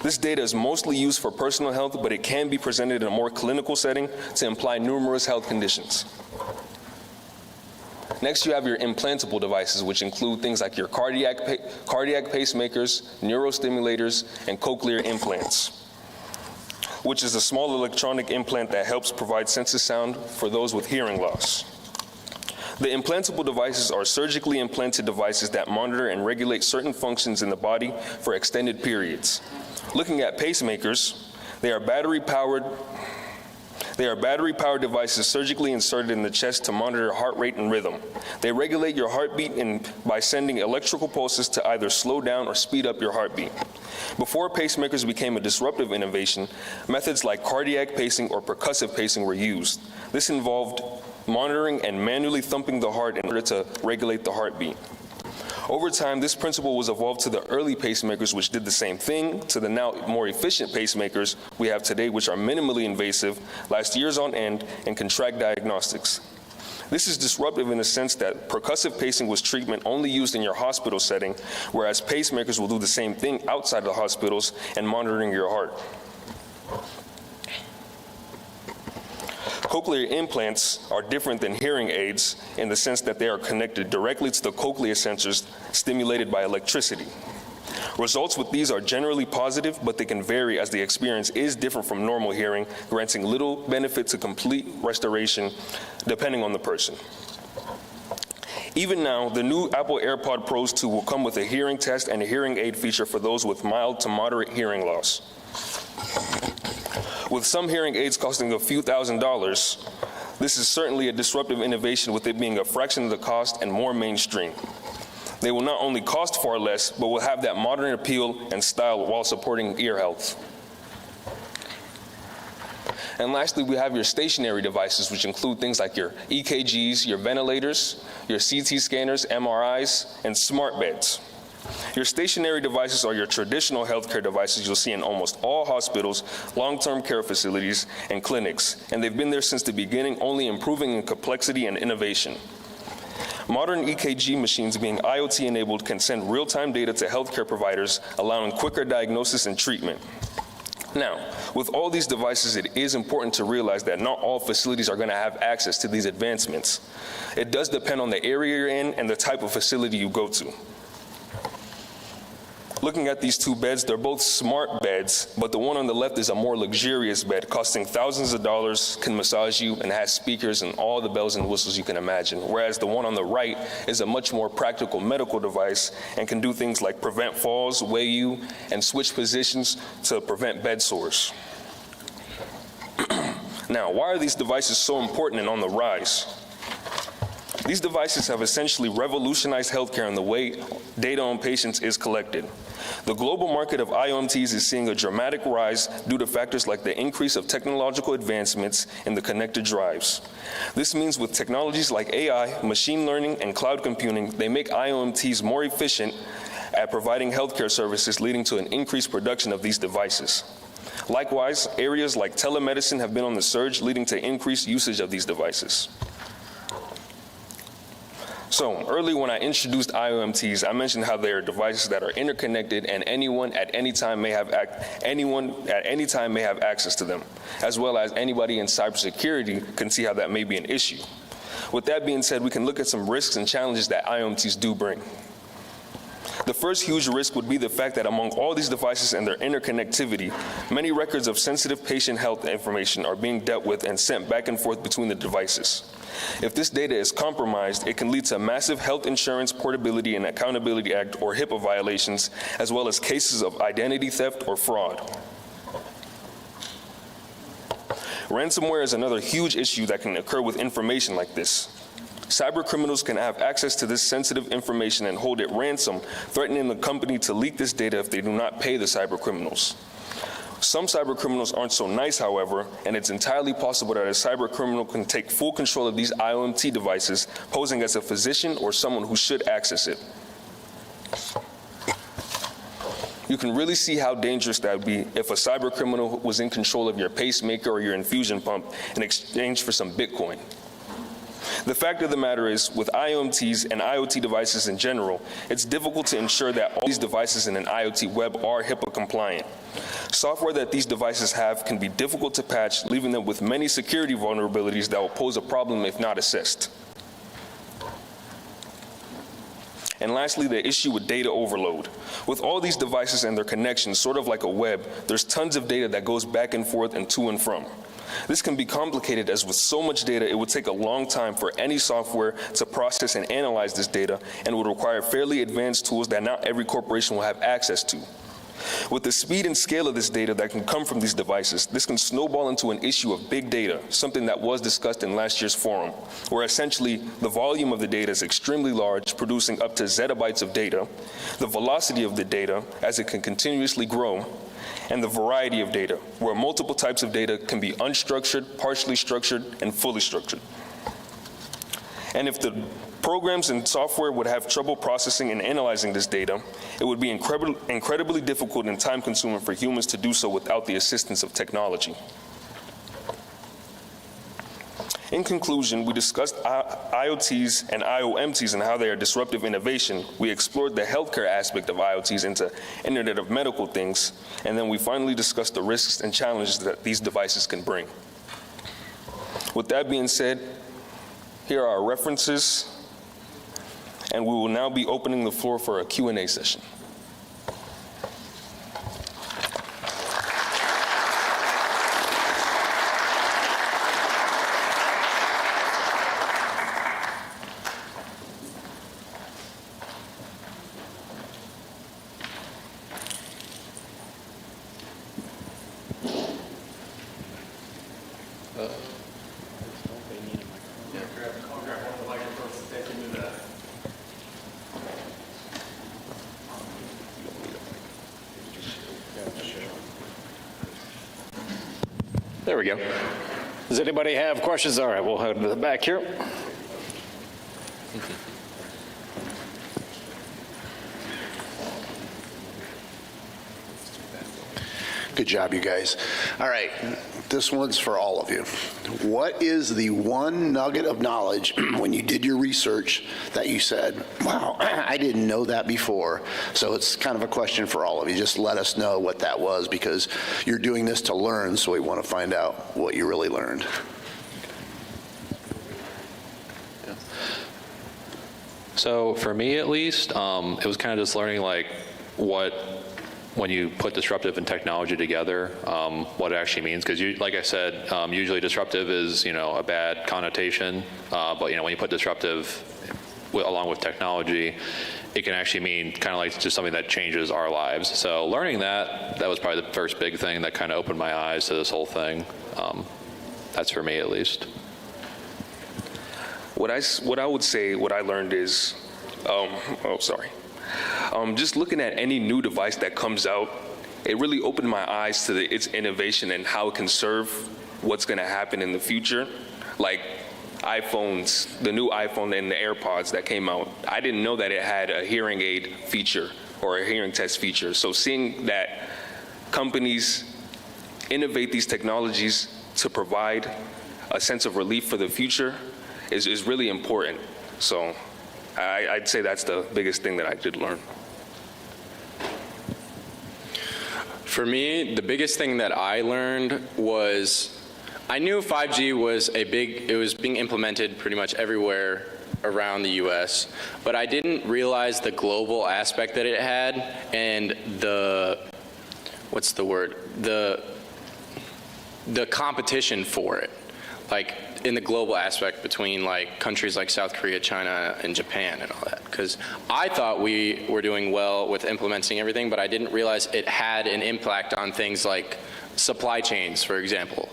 This data is mostly used for personal health, but it can be presented in a more clinical setting to imply numerous health conditions. Next, you have your implantable devices, which include things like your cardiac pacemakers, neurostimulators, and cochlear implants, which is a small electronic implant that helps provide sense of sound for those with hearing loss. The implantable devices are surgically implanted devices that monitor and regulate certain functions in the body for extended periods. Looking at pacemakers, they are battery-powered devices surgically inserted in the chest to monitor heart rate and rhythm. They regulate your heartbeat by sending electrical pulses to either slow down or speed up your heartbeat. Before pacemakers became a disruptive innovation, methods like cardiac pacing or percussive pacing were used. This involved monitoring and manually thumping the heart in order to regulate the heartbeat. Over time, this principle was evolved to the early pacemakers, which did the same thing, to the now more efficient pacemakers we have today, which are minimally invasive, last years on end, and can track diagnostics. This is disruptive in the sense that percussive pacing was treatment only used in your hospital setting, whereas pacemakers will do the same thing outside of the hospitals and monitoring your heart. Cochlear implants are different than hearing aids in the sense that they are connected directly to the cochlea sensors stimulated by electricity. Results with these are generally positive, but they can vary as the experience is different from normal hearing, granting little benefit to complete restoration depending on the person. Even now, the new Apple AirPod Pros 2 will come with a hearing test and a hearing aid feature for those with mild to moderate hearing loss. With some hearing aids costing a few $1,000s, this is certainly a disruptive innovation, with it being a fraction of the cost and more mainstream. They will not only cost far less, but will have that modern appeal and style while supporting ear health. And lastly, we have your stationary devices, which include things like your EKGs, your ventilators, your CT scanners, MRIs, and smart beds. Your stationary devices are your traditional healthcare devices you'll see in almost all hospitals, long-term care facilities, and clinics, and they've been there since the beginning, only improving in complexity and innovation. Modern EKG machines, being IoT-enabled, can send real-time data to healthcare providers, allowing quicker diagnosis and treatment. Now, with all these devices, it is important to realize that not all facilities are going to have access to these advancements. It does depend on the area you're in and the type of facility you go to. Looking at these two beds, they're both smart beds, but the one on the left is a more luxurious bed, costing thousands of dollars, can massage you, and has speakers and all the bells and whistles you can imagine. Whereas the one on the right is a much more practical medical device and can do things like prevent falls, weigh you, and switch positions to prevent bed sores. Now, why are these devices so important and on the rise? These devices have essentially revolutionized healthcare in the way data on patients is collected. The global market of IOMTs is seeing a dramatic rise due to factors like the increase of technological advancements in the connected drives. This means with technologies like AI, machine learning, and cloud computing, they make IOMTs more efficient at providing healthcare services, leading to an increased production of these devices. Likewise, areas like telemedicine have been on the surge, leading to increased usage of these devices. So, earlier when I introduced IOMTs, I mentioned how they are devices that are interconnected and anyone at any time may have access to them, as well as anybody in cybersecurity can see how that may be an issue. With that being said, we can look at some risks and challenges that IOMTs do bring. The first huge risk would be the fact that among all these devices and their interconnectivity, many records of sensitive patient health information are being dealt with and sent back and forth between the devices. If this data is compromised, it can lead to massive Health Insurance Portability and Accountability Act or HIPAA violations, as well as cases of identity theft or fraud. Ransomware is another huge issue that can occur with information like this. Cyber criminals can have access to this sensitive information and hold it ransom, threatening the company to leak this data if they do not pay the cyber criminals. Some cyber criminals aren't so nice, however, and it's entirely possible that a cyber criminal can take full control of these IOMT devices, posing as a physician or someone who should access it. You can really see how dangerous that would be if a cyber criminal was in control of your pacemaker or your infusion pump in exchange for some Bitcoin. The fact of the matter is, with IOMTs and IoT devices in general, it's difficult to ensure that all these devices in an IoT web are HIPAA compliant. Software that these devices have can be difficult to patch, leaving them with many security vulnerabilities that will pose a problem if not assessed. And lastly, the issue with data overload. With all these devices and their connections, sort of like a web, there's tons of data that goes back and forth and to and from. This can be complicated, as with so much data, it would take a long time for any software to process and analyze this data, and would require fairly advanced tools that not every corporation will have access to. With the speed and scale of this data that can come from these devices, this can snowball into an issue of big data, something that was discussed in last year's forum, where essentially the volume of the data is extremely large, producing up to zettabytes of data, the velocity of the data as it can continuously grow, and the variety of data, where multiple types of data can be unstructured, partially structured, and fully structured. And if the programs and software would have trouble processing and analyzing this data, it would be incredibly difficult and time-consuming for humans to do so without the assistance of technology. In conclusion, we discussed IoTs and IOMTs and how they are disruptive innovation. We explored the healthcare aspect of IoTs into Internet of Medical Things, and then we finally discussed the risks and challenges that these devices can bring. With that being said, here are our references, and we will now be opening the floor for a Q&A session. There we go. Does anybody have questions? All right, we'll head to the back here. Good job, you guys. All right, this one's for all of you. What is the one nugget of knowledge when you did your research that you said, wow, I didn't know that before? So it's kind of a question for all of you. Just let us know what that was, because you're doing this to learn, so we want to find out what you really learned. So for me, at least, it was kind of just learning like when you put disruptive and technology together, what it actually means. Because like I said, usually disruptive is, a bad connotation. But, when you put disruptive along with technology, it can actually mean kind of like just something that changes our lives. So learning that was probably the first big thing that kind of opened my eyes to this whole thing. That's for me, at least. what I would say, what I learned is, just looking at any new device that comes out, it really opened my eyes to its innovation and how it can serve what's going to happen in the future. Like iPhones, the new iPhone and the AirPods that came out, I didn't know that it had a hearing aid feature or a hearing test feature. So seeing that companies innovate these technologies to provide a sense of relief for the future is really important. So I'd say that's the biggest thing that I did learn. For me, the biggest thing that I learned was I knew 5G was it was being implemented pretty much everywhere around the US, but I didn't realize the global aspect that it had and the competition for it, like in the global aspect between like countries like South Korea, China, and Japan and all that. Because I thought we were doing well with implementing everything, but I didn't realize it had an impact on things like supply chains, for example.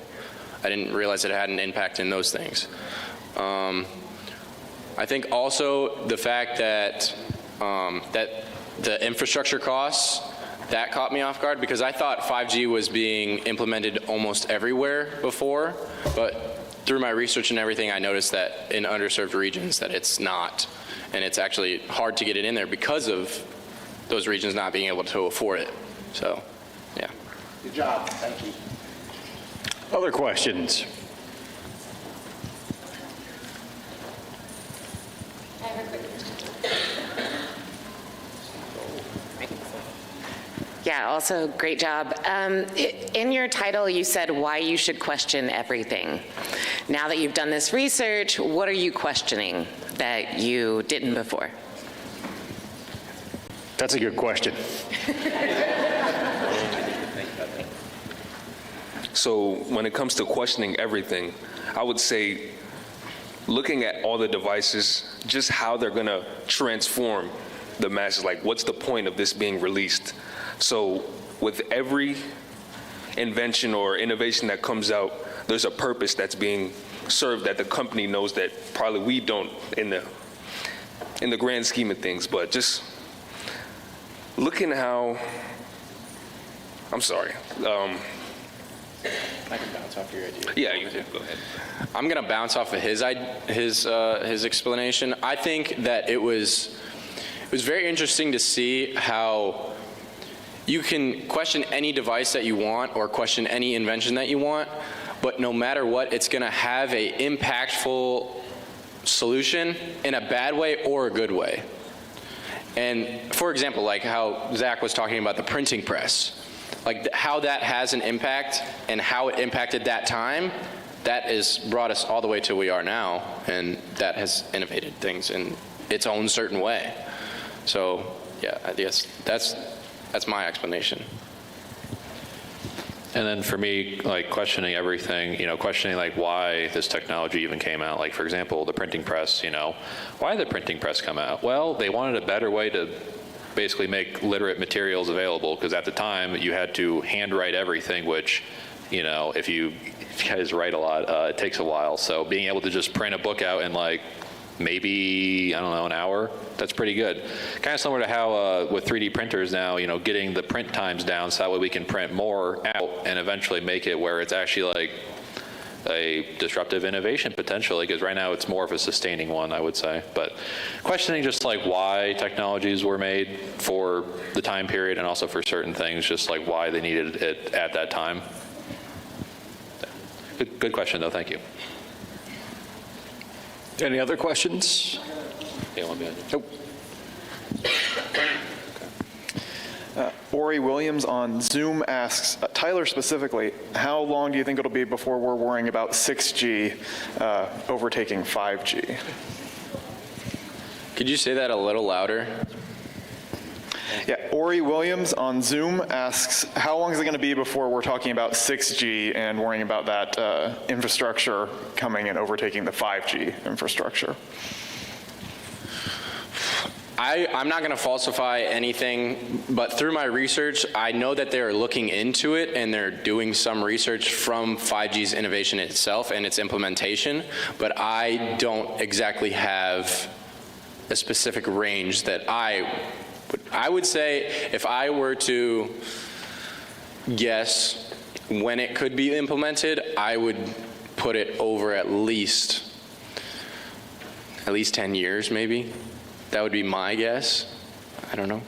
I didn't realize it had an impact in those things. I think also the fact that the infrastructure costs, that caught me off guard because I thought 5G was being implemented almost everywhere before, but through my research and everything, I noticed that in underserved regions that it's not, and it's actually hard to get it in there because of those regions not being able to afford it. So, yeah. Good job. Thank you. Other questions? Yeah, also great job. In your title, you said why you should question everything. Now that you've done this research, what are you questioning that you didn't before? That's a good question. So when it comes to questioning everything, I would say looking at all the devices, just how they're going to transform the masses, like what's the point of this being released? So with every invention or innovation that comes out, there's a purpose that's being served that the company knows that probably we don't in the grand scheme of things. But just looking how, I'm sorry. I can bounce off your idea. Yeah, you can. Go ahead. I'm going to bounce off of his explanation. I think that it was very interesting to see how you can question any device that you want or question any invention that you want, but no matter what, it's going to have a impactful solution in a bad way or a good way. And for example, like how Zach was talking about the printing press, like how that has an impact and how it impacted that time, that has brought us all the way to where we are now, and that has innovated things in its own certain way. So yeah, I guess that's my explanation. And then for me, like questioning everything, questioning like why this technology even came out. Like for example, the printing press, why did the printing press come out? Well, they wanted a better way to basically make literate materials available, because at the time you had to handwrite everything, which, if you guys write a lot, it takes a while. So being able to just print a book out in like maybe, I don't know, an hour, that's pretty good. Kind of similar to how with 3D printers now, getting the print times down so that way we can print more out and eventually make it where it's actually like a disruptive innovation potentially, because right now it's more of a sustaining one, I would say. But questioning just like why technologies were made for the time period and also for certain things, just like why they needed it at that time. Good question though, thank you. Any other questions? Yeah, one behind you. Nope. Ori Williams on Zoom asks, Tyler specifically, how long do you think it'll be before we're worrying about 6G overtaking 5G? Could you say that a little louder? Yeah, Ori Williams on Zoom asks, how long is it going to be before we're talking about 6G and worrying about that infrastructure coming and overtaking the 5G infrastructure? I'm not going to falsify anything, but through my research, I know that they're looking into it and they're doing some research from 5G's innovation itself and its implementation, but I don't exactly have a specific range that I would say if I were to guess when it could be implemented, I would put it over at least 10 years maybe. That would be my guess. I don't know.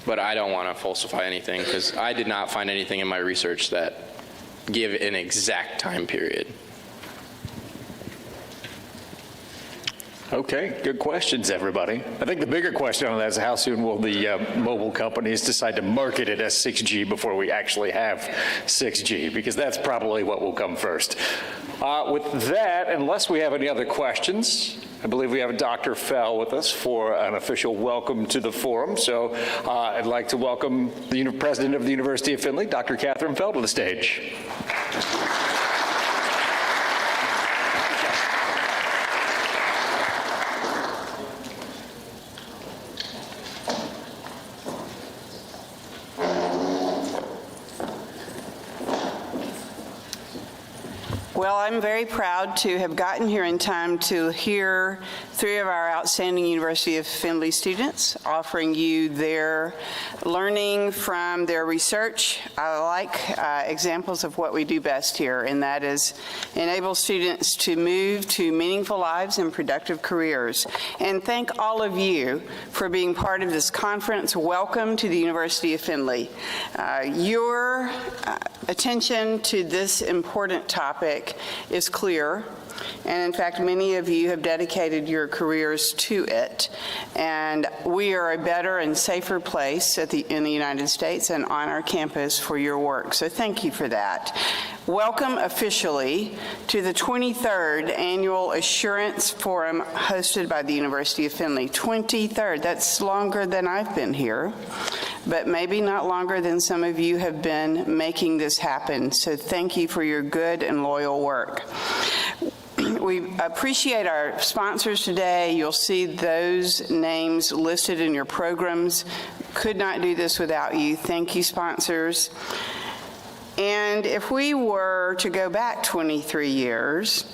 But I don't want to falsify anything because I did not find anything in my research that give an exact time period. Okay, good questions, everybody. I think the bigger question on that is how soon will the mobile companies decide to market it as 6G before we actually have 6G, because that's probably what will come first. With that, unless we have any other questions, I believe we have Dr. Fell with us for an official welcome to the forum. So I'd like to welcome the President of the University of Findlay, Dr. Catherine Fell, to the stage. Well, I'm very proud to have gotten here in time to hear 3 of our outstanding University of Findlay students offering you their learning from their research. I like examples of what we do best here, and that is enable students to move to meaningful lives and productive careers. And thank all of you for being part of this conference. Welcome to the University of Findlay. Your attention to this important topic is clear, and in fact many of you have dedicated your careers to it, and we are a better and safer place in the United States and on our campus for your work, so thank you for that. Welcome officially to the 23rd Annual Assurance Forum hosted by the University of Findlay. 23rd, that's longer than I've been here, but maybe not longer than some of you have been making this happen. So thank you for your good and loyal work. We appreciate our sponsors today. You'll see those names listed in your programs. Could not do this without you. Thank you, sponsors. And if we were to go back 23 years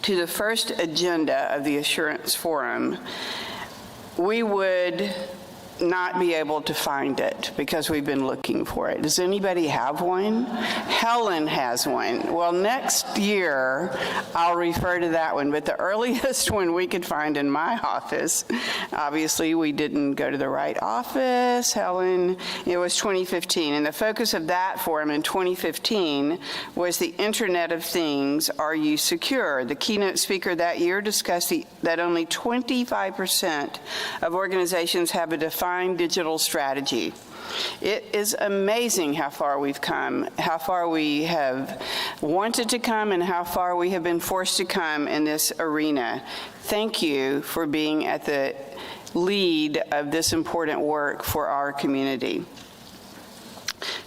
to the first agenda of the Assurance Forum, we would not be able to find it because we've been looking for it. Does anybody have one? Helen has one. Well, next year I'll refer to that one, but the earliest one we could find in my office, obviously we didn't go to the right office, Helen, it was 2015, and the focus of that forum in 2015 was the Internet of Things, are you secure? The keynote speaker that year discussed that only 25% of organizations have a defined digital strategy. It is amazing how far we've come, how far we have wanted to come, and how far we have been forced to come in this arena. Thank you for being at the lead of this important work for our community.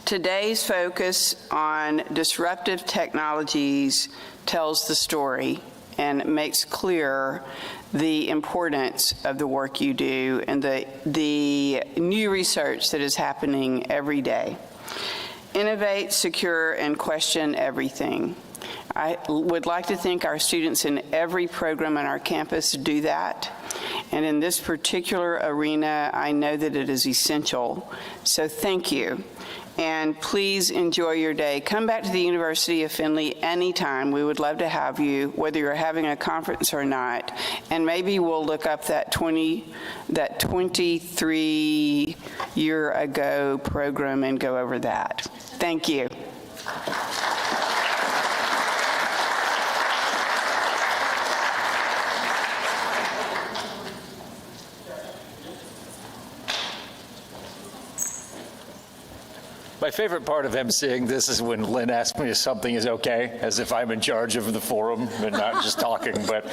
Today's focus on disruptive technologies tells the story and makes clear the importance of the work you do and the new research that is happening every day. Innovate, secure, and question everything. I would like to think our students in every program on our campus do that. And in this particular arena, I know that it is essential. So thank you. And please enjoy your day. Come back to the University of Findlay anytime. We would love to have you, whether you're having a conference or not. And maybe we'll look up that 23-year ago program and go over that. Thank you. My favorite part of emceeing this is when Lynn asks me if something is okay, as if I'm in charge of the forum and not just talking. But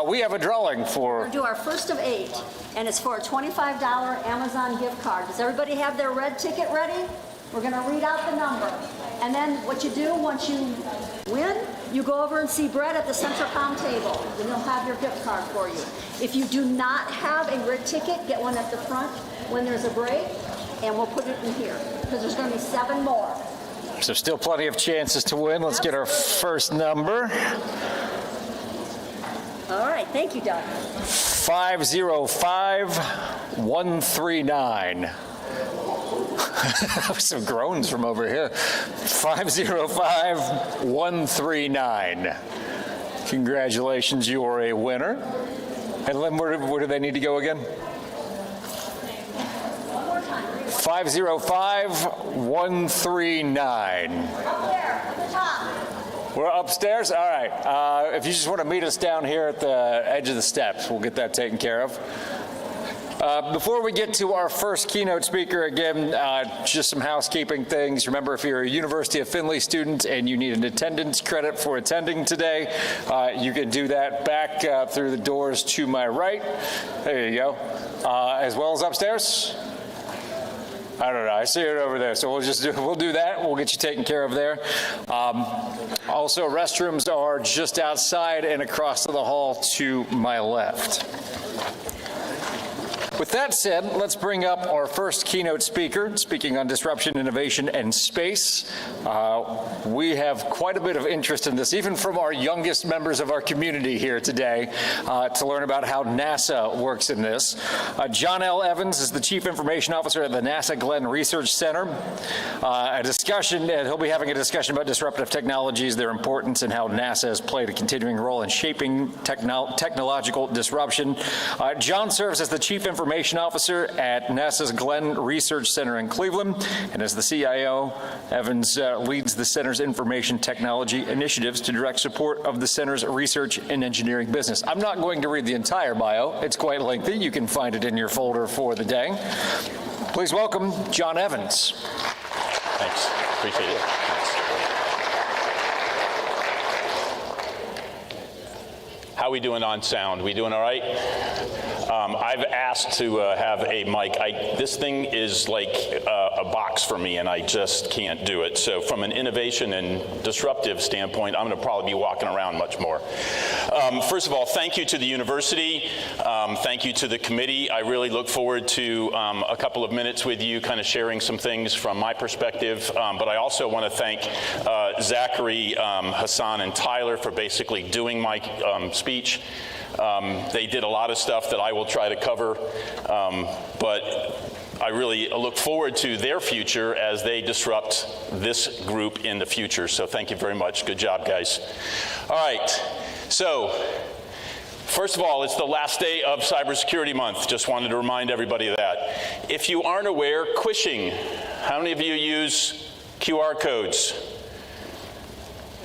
we have a drawing for... We'll do our first of 8, and it's for a $25 Amazon gift card. Does everybody have their red ticket ready? We're going to read out the number. And then what you do once you win, you go over and see Brett at the center comm table, and he'll have your gift card for you. If you do not have a red ticket, get one at the front when there's a break, and we'll put it in here, because there's going to be 7 more. So still plenty of chances to win. Let's get our first number. All right, thank you, Doug. 505139. Some groans from over here. 505139. Congratulations, you are a winner. And Lynn, where do they need to go again? 505139. Up there, at the top. We're upstairs? All right. If you just want to meet us down here at the edge of the steps, we'll get that taken care of. Before we get to our first keynote speaker, again, just some housekeeping things. Remember, if you're a University of Findlay student and you need an attendance credit for attending today, you can do that back through the doors to my right. There you go. As well as upstairs. I don't know. I see it over there. So we'll do that. We'll get you taken care of there. Also, restrooms are just outside and across the hall to my left. With that said, let's bring up our first keynote speaker, speaking on disruption, innovation, and space. We have quite a bit of interest in this, even from our youngest members of our community here today, to learn about how NASA works in this. John L. Evans is the Chief Information Officer at the NASA Glenn Research Center. He'll be having a discussion about disruptive technologies, their importance, and how NASA has played a continuing role in shaping technological disruption. John serves as the Chief Information Officer at NASA's Glenn Research Center in Cleveland, and as the CIO, Evans leads the center's information technology initiatives to direct support of the center's research and engineering business. I'm not going to read the entire bio. It's quite lengthy. You can find it in your folder for the day. Please welcome John Evans. Thanks. Appreciate it. Thanks. How we doing on sound? We doing all right? I've asked to have a mic. This thing is like a box for me, and I just can't do it. So from an innovation and disruptive standpoint, I'm going to probably be walking around much more. First of all, thank you to the university. Thank you to the committee. I really look forward to a couple of minutes with you, kind of sharing some things from my perspective. But I also want to thank Zachary, Hassan, and Tyler for basically doing my speech. They did a lot of stuff that I will try to cover, but I really look forward to their future as they disrupt this group in the future. So thank you very much. Good job, guys. All right. So first of all, it's the last day of Cybersecurity Month. Just wanted to remind everybody of that. If you aren't aware, Quishing. How many of you use QR codes?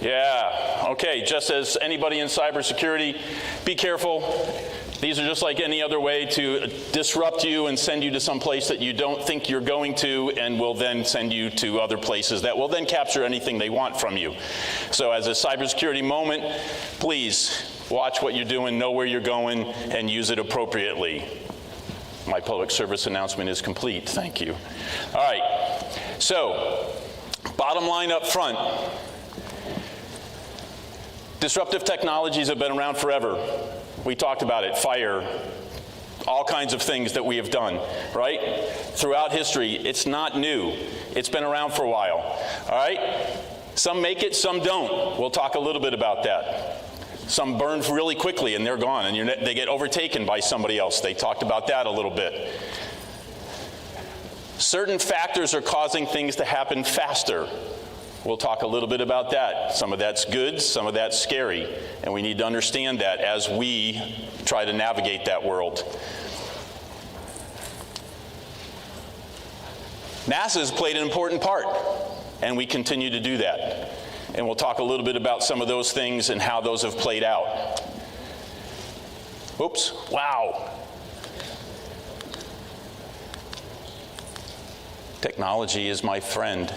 Yeah, okay, just as anybody in cybersecurity, be careful. These are just like any other way to disrupt you and send you to some place that you don't think you're going to, and will then send you to other places that will then capture anything they want from you. So as a cybersecurity moment, please watch what you're doing, know where you're going, and use it appropriately. My public service announcement is complete. Thank you. All right, so bottom line up front. Disruptive technologies have been around forever. We talked about it, fire, all kinds of things that we have done, right? Throughout history, it's not new. It's been around for a while, all right? Some make it, some don't. We'll talk a little bit about that. Some burn really quickly and they're gone, and they get overtaken by somebody else. They talked about that a little bit. Certain factors are causing things to happen faster. We'll talk a little bit about that. Some of that's good, some of that's scary, and we need to understand that as we try to navigate that world. NASA has played an important part, and we continue to do that. And we'll talk a little bit about some of those things and how those have played out. Oops, wow. Technology is my friend.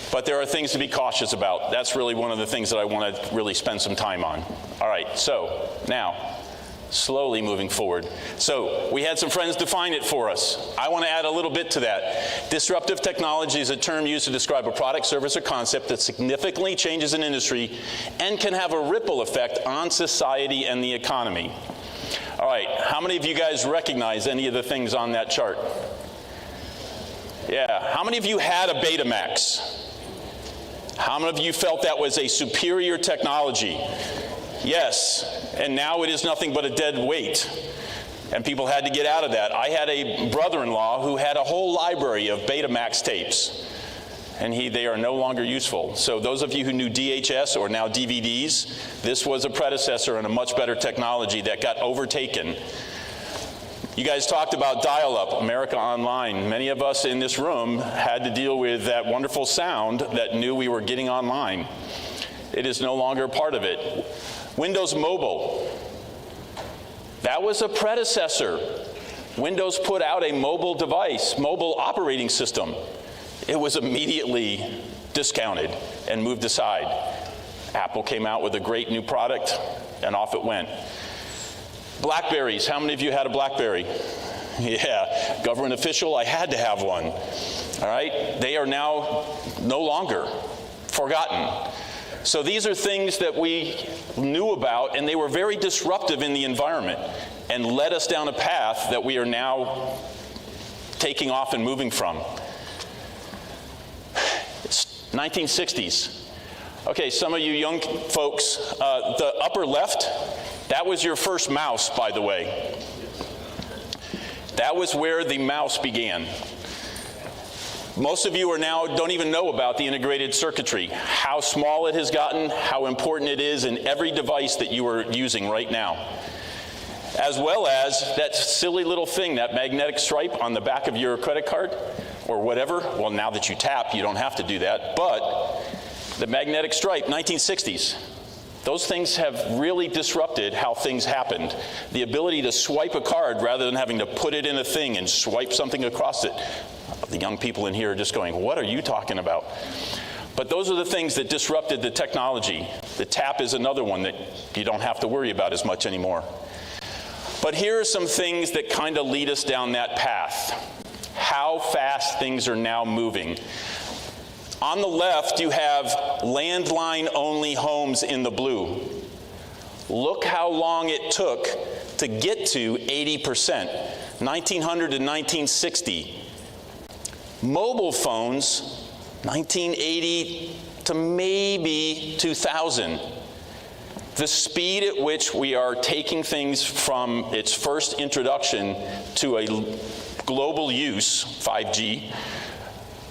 But there are things to be cautious about. That's really one of the things that I want to really spend some time on. All right, so now, slowly moving forward. So we had some friends define it for us. I want to add a little bit to that. Disruptive technology is a term used to describe a product, service, or concept that significantly changes an industry and can have a ripple effect on society and the economy. All right, how many of you guys recognize any of the things on that chart? Yeah, how many of you had a Betamax? How many of you felt that was a superior technology? Yes, and now it is nothing but a dead weight. And people had to get out of that. I had a brother-in-law who had a whole library of Betamax tapes, and they are no longer useful. So those of you who knew DHS or now DVDs, this was a predecessor and a much better technology that got overtaken. You guys talked about dial-up, America Online. Many of us in this room had to deal with that wonderful sound that knew we were getting online. It is no longer a part of it. Windows Mobile, that was a predecessor. Windows put out a mobile device, mobile operating system. It was immediately discounted and moved aside. Apple came out with a great new product, and off it went. Blackberries, how many of you had a Blackberry? Yeah, government official, I had to have one. All right, they are now no longer forgotten. So these are things that we knew about, and they were very disruptive in the environment and led us down a path that we are now taking off and moving from. It's 1960s. Okay, some of you young folks, the upper left, that was your first mouse, by the way. That was where the mouse began. Most of you are now don't even know about the integrated circuitry, how small it has gotten, how important it is in every device that you are using right now. As well as that silly little thing, that magnetic stripe on the back of your credit card or whatever. Well, now that you tap, you don't have to do that. But the magnetic stripe, 1960s. Those things have really disrupted how things happened. The ability to swipe a card rather than having to put it in a thing and swipe something across it. The young people in here are just going, what are you talking about? But those are the things that disrupted the technology. The tap is another one that you don't have to worry about as much anymore. But here are some things that kind of lead us down that path. How fast things are now moving. On the left, you have landline-only homes in the blue. Look how long it took to get to 80%, 1900 to 1960. Mobile phones, 1980 to maybe 2000. The speed at which we are taking things from its first introduction to a global use, 5G,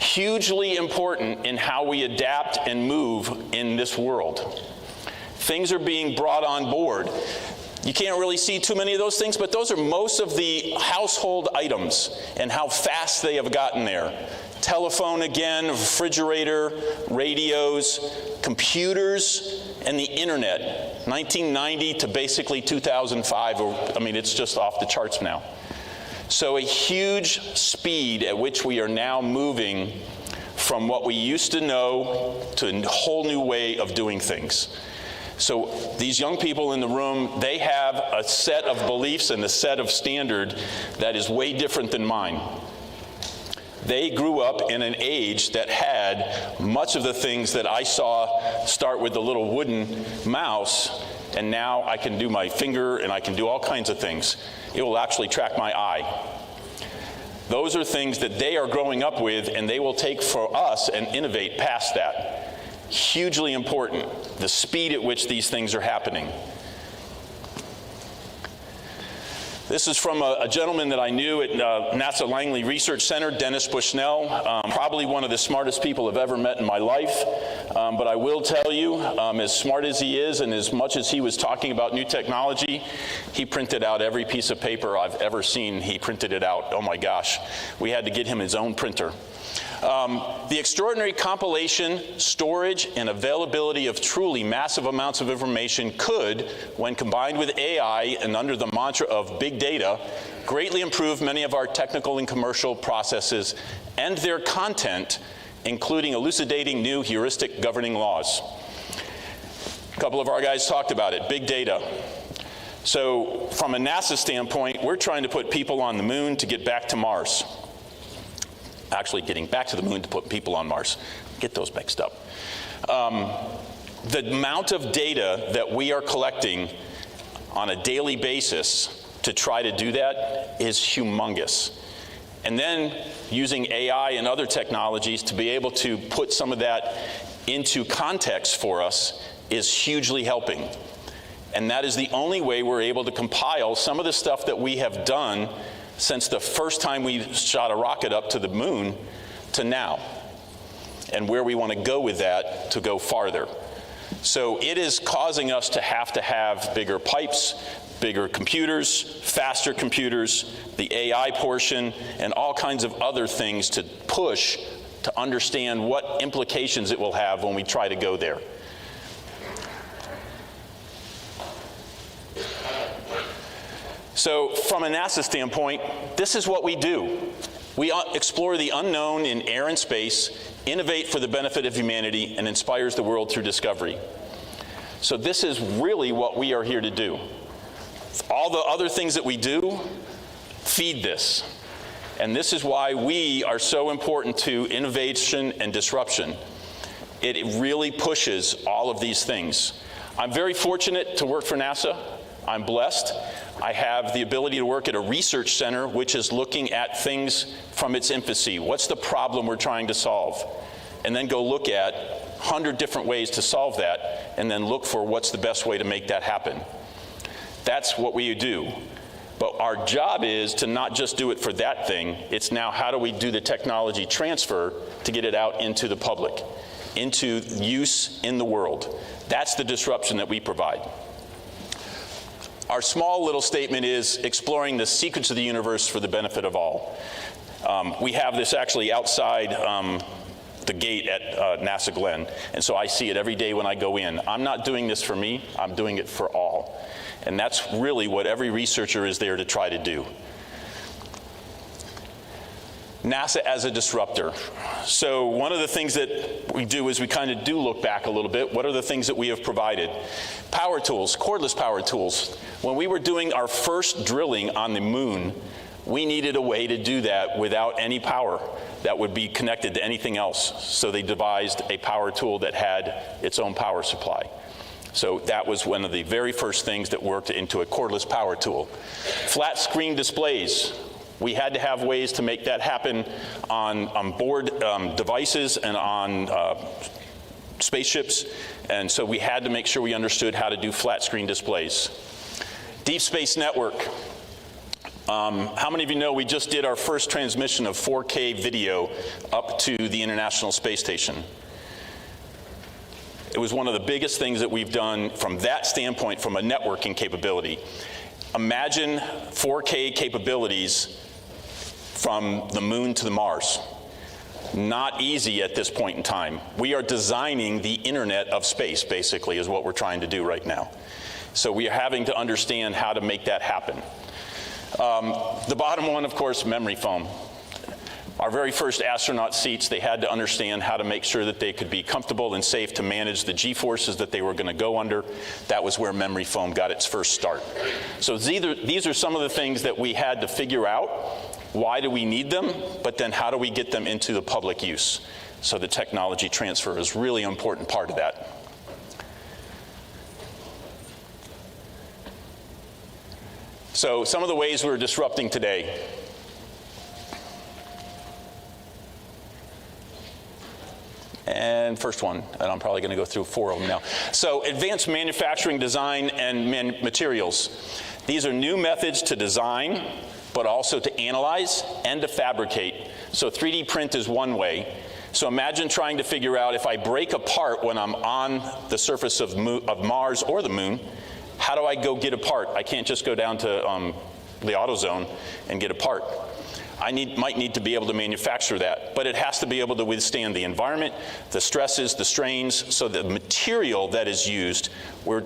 hugely important in how we adapt and move in this world. Things are being brought on board. You can't really see too many of those things, but those are most of the household items and how fast they have gotten there. Telephone again, refrigerator, radios, computers, and the internet. 1990 to basically 2005, it's just off the charts now. So a huge speed at which we are now moving from what we used to know to a whole new way of doing things. So these young people in the room, they have a set of beliefs and a set of standard that is way different than mine. They grew up in an age that had much of the things that I saw start with the little wooden mouse, and now I can do my finger and I can do all kinds of things. It will actually track my eye. Those are things that they are growing up with, and they will take for us and innovate past that. Hugely important, the speed at which these things are happening. This is from a gentleman that I knew at NASA Langley Research Center, Dennis Bushnell, probably one of the smartest people I've ever met in my life. But I will tell you, as smart as he is and as much as he was talking about new technology, he printed out every piece of paper I've ever seen. He printed it out. Oh my gosh. We had to get him his own printer. The extraordinary compilation, storage, and availability of truly massive amounts of information could, when combined with AI and under the mantra of big data, greatly improve many of our technical and commercial processes and their content, including elucidating new heuristic governing laws. A couple of our guys talked about it, big data. So from a NASA standpoint, we're trying to put people on the moon to get back to Mars. Actually, getting back to the moon to put people on Mars. Get those mixed up. The amount of data that we are collecting on a daily basis to try to do that is humongous. And then using AI and other technologies to be able to put some of that into context for us is hugely helping. And that is the only way we're able to compile some of the stuff that we have done since the first time we shot a rocket up to the moon to now, and where we want to go with that to go farther. So it is causing us to have bigger pipes, bigger computers, faster computers, the AI portion, and all kinds of other things to push to understand what implications it will have when we try to go there. So from a NASA standpoint, this is what we do. We explore the unknown in air and space, innovate for the benefit of humanity, and inspires the world through discovery. So this is really what we are here to do. All the other things that we do feed this. And this is why we are so important to innovation and disruption. It really pushes all of these things. I'm very fortunate to work for NASA. I'm blessed. I have the ability to work at a research center which is looking at things from its infancy. What's the problem we're trying to solve? And then go look at 100 different ways to solve that, and then look for what's the best way to make that happen. That's what we do. But our job is to not just do it for that thing, it's now how do we do the technology transfer to get it out into the public, into use in the world. That's the disruption that we provide. Our small little statement is exploring the secrets of the universe for the benefit of all. We have this actually outside the gate at NASA Glenn, and so I see it every day when I go in. I'm not doing this for me, I'm doing it for all. And that's really what every researcher is there to try to do. NASA as a disruptor. So one of the things that we do is we kind of do look back a little bit. What are the things that we have provided? Power tools, cordless power tools. When we were doing our first drilling on the moon, we needed a way to do that without any power that would be connected to anything else. So they devised a power tool that had its own power supply. So that was one of the very first things that worked into a cordless power tool. Flat screen displays. We had to have ways to make that happen on board devices and on spaceships, and so we had to make sure we understood how to do flat screen displays. Deep Space Network. How many of you know we just did our first transmission of 4K video up to the International Space Station? It was one of the biggest things that we've done from that standpoint, from a networking capability. Imagine 4K capabilities from the moon to the Mars. Not easy at this point in time. We are designing the internet of space, basically, is what we're trying to do right now. So we are having to understand how to make that happen. The bottom one, of course, memory foam. Our very first astronaut seats, they had to understand how to make sure that they could be comfortable and safe to manage the G-forces that they were going to go under. That was where memory foam got its first start. So these are some of the things that we had to figure out. Why do we need them? But then how do we get them into the public use? So the technology transfer is really an important part of that. So some of the ways we're disrupting today. And first one, and I'm probably going to go through 4 of them now. So advanced manufacturing design and materials. These are new methods to design, but also to analyze and to fabricate. So 3D print is one way. So imagine trying to figure out if I break a part when I'm on the surface of Mars or the moon, how do I go get a part? I can't just go down to the AutoZone and get a part. I might need to be able to manufacture that, but it has to be able to withstand the environment, the stresses, the strains, so the material that is used, we're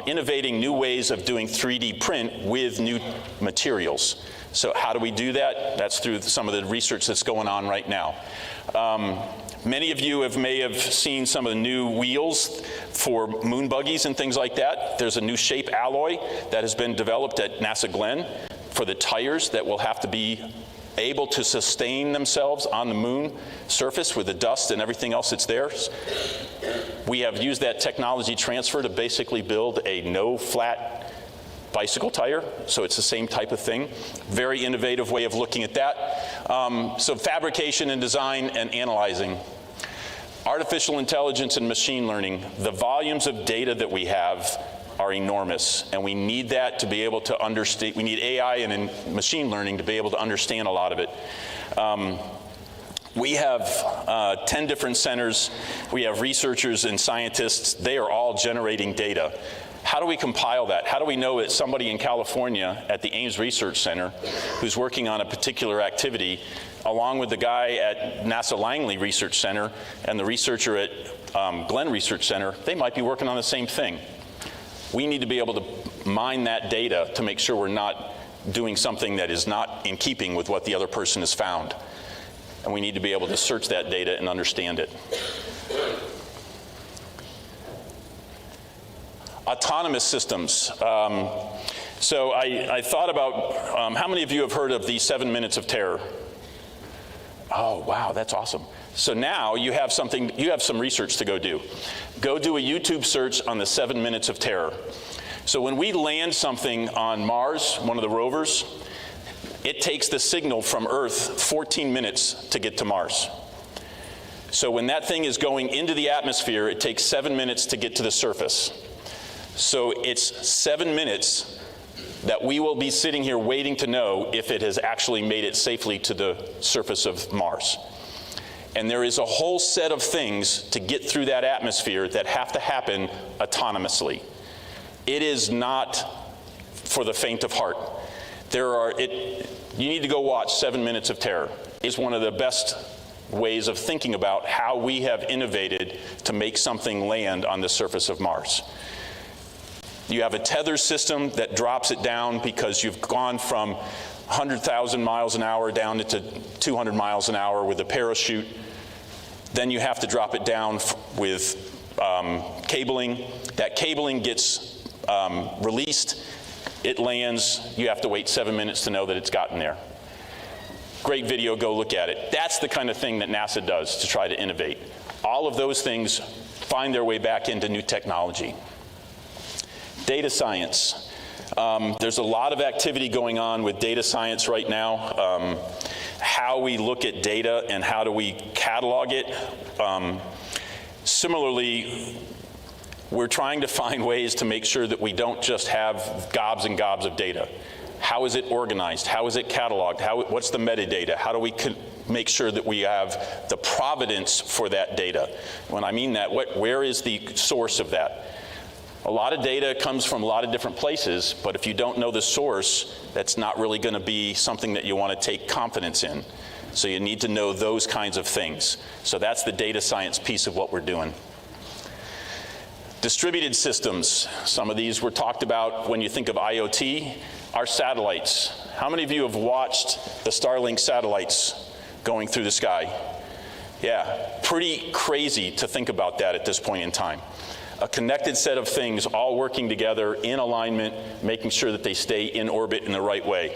innovating new ways of doing 3D print with new materials. So how do we do that? That's through some of the research that's going on right now. Many of you may have seen some of the new wheels for moon buggies and things like that. There's a new shape alloy that has been developed at NASA Glenn for the tires that will have to be able to sustain themselves on the moon surface with the dust and everything else that's there. We have used that technology transfer to basically build a no-flat bicycle tire, so it's the same type of thing. Very innovative way of looking at that. So fabrication and design and analyzing. Artificial intelligence and machine learning, the volumes of data that we have are enormous, and we need that to be able to understand. We need AI and machine learning to be able to understand a lot of it. We have 10 different centers. We have researchers and scientists. They are all generating data. How do we compile that? How do we know that somebody in California at the Ames Research Center who's working on a particular activity, along with the guy at NASA Langley Research Center and the researcher at Glenn Research Center, they might be working on the same thing? We need to be able to mine that data to make sure we're not doing something that is not in keeping with what the other person has found. And we need to be able to search that data and understand it. Autonomous systems. So I thought about how many of you have heard of the 7 minutes of terror? Oh, wow, that's awesome. So now you have some research to go do. Go do a YouTube search on the 7 minutes of terror. So when we land something on Mars, one of the rovers, it takes the signal from Earth 14 minutes to get to Mars. So when that thing is going into the atmosphere, it takes 7 minutes to get to the surface. So it's 7 minutes that we will be sitting here waiting to know if it has actually made it safely to the surface of Mars. And there is a whole set of things to get through that atmosphere that have to happen autonomously. It is not for the faint of heart. You need to go watch 7 Minutes of Terror. It's one of the best ways of thinking about how we have innovated to make something land on the surface of Mars. You have a tether system that drops it down because you've gone from 100,000 miles an hour down into 200 miles an hour with a parachute. Then you have to drop it down with cabling. That cabling gets released. It lands. You have to wait 7 minutes to know that it's gotten there. Great video, go look at it. That's the kind of thing that NASA does to try to innovate. All of those things find their way back into new technology. Data science. There's a lot of activity going on with data science right now. How we look at data and how do we catalog it. Similarly, we're trying to find ways to make sure that we don't just have gobs and gobs of data. How is it organized? How is it cataloged? What's the metadata? How do we make sure that we have the provenance for that data? When I mean that, where is the source of that? A lot of data comes from a lot of different places, but if you don't know the source, that's not really going to be something that you want to take confidence in. So you need to know those kinds of things. So that's the data science piece of what we're doing. Distributed systems. Some of these were talked about when you think of IoT. Our satellites. How many of you have watched the Starlink satellites going through the sky? Yeah, pretty crazy to think about that at this point in time. A connected set of things all working together in alignment, making sure that they stay in orbit in the right way.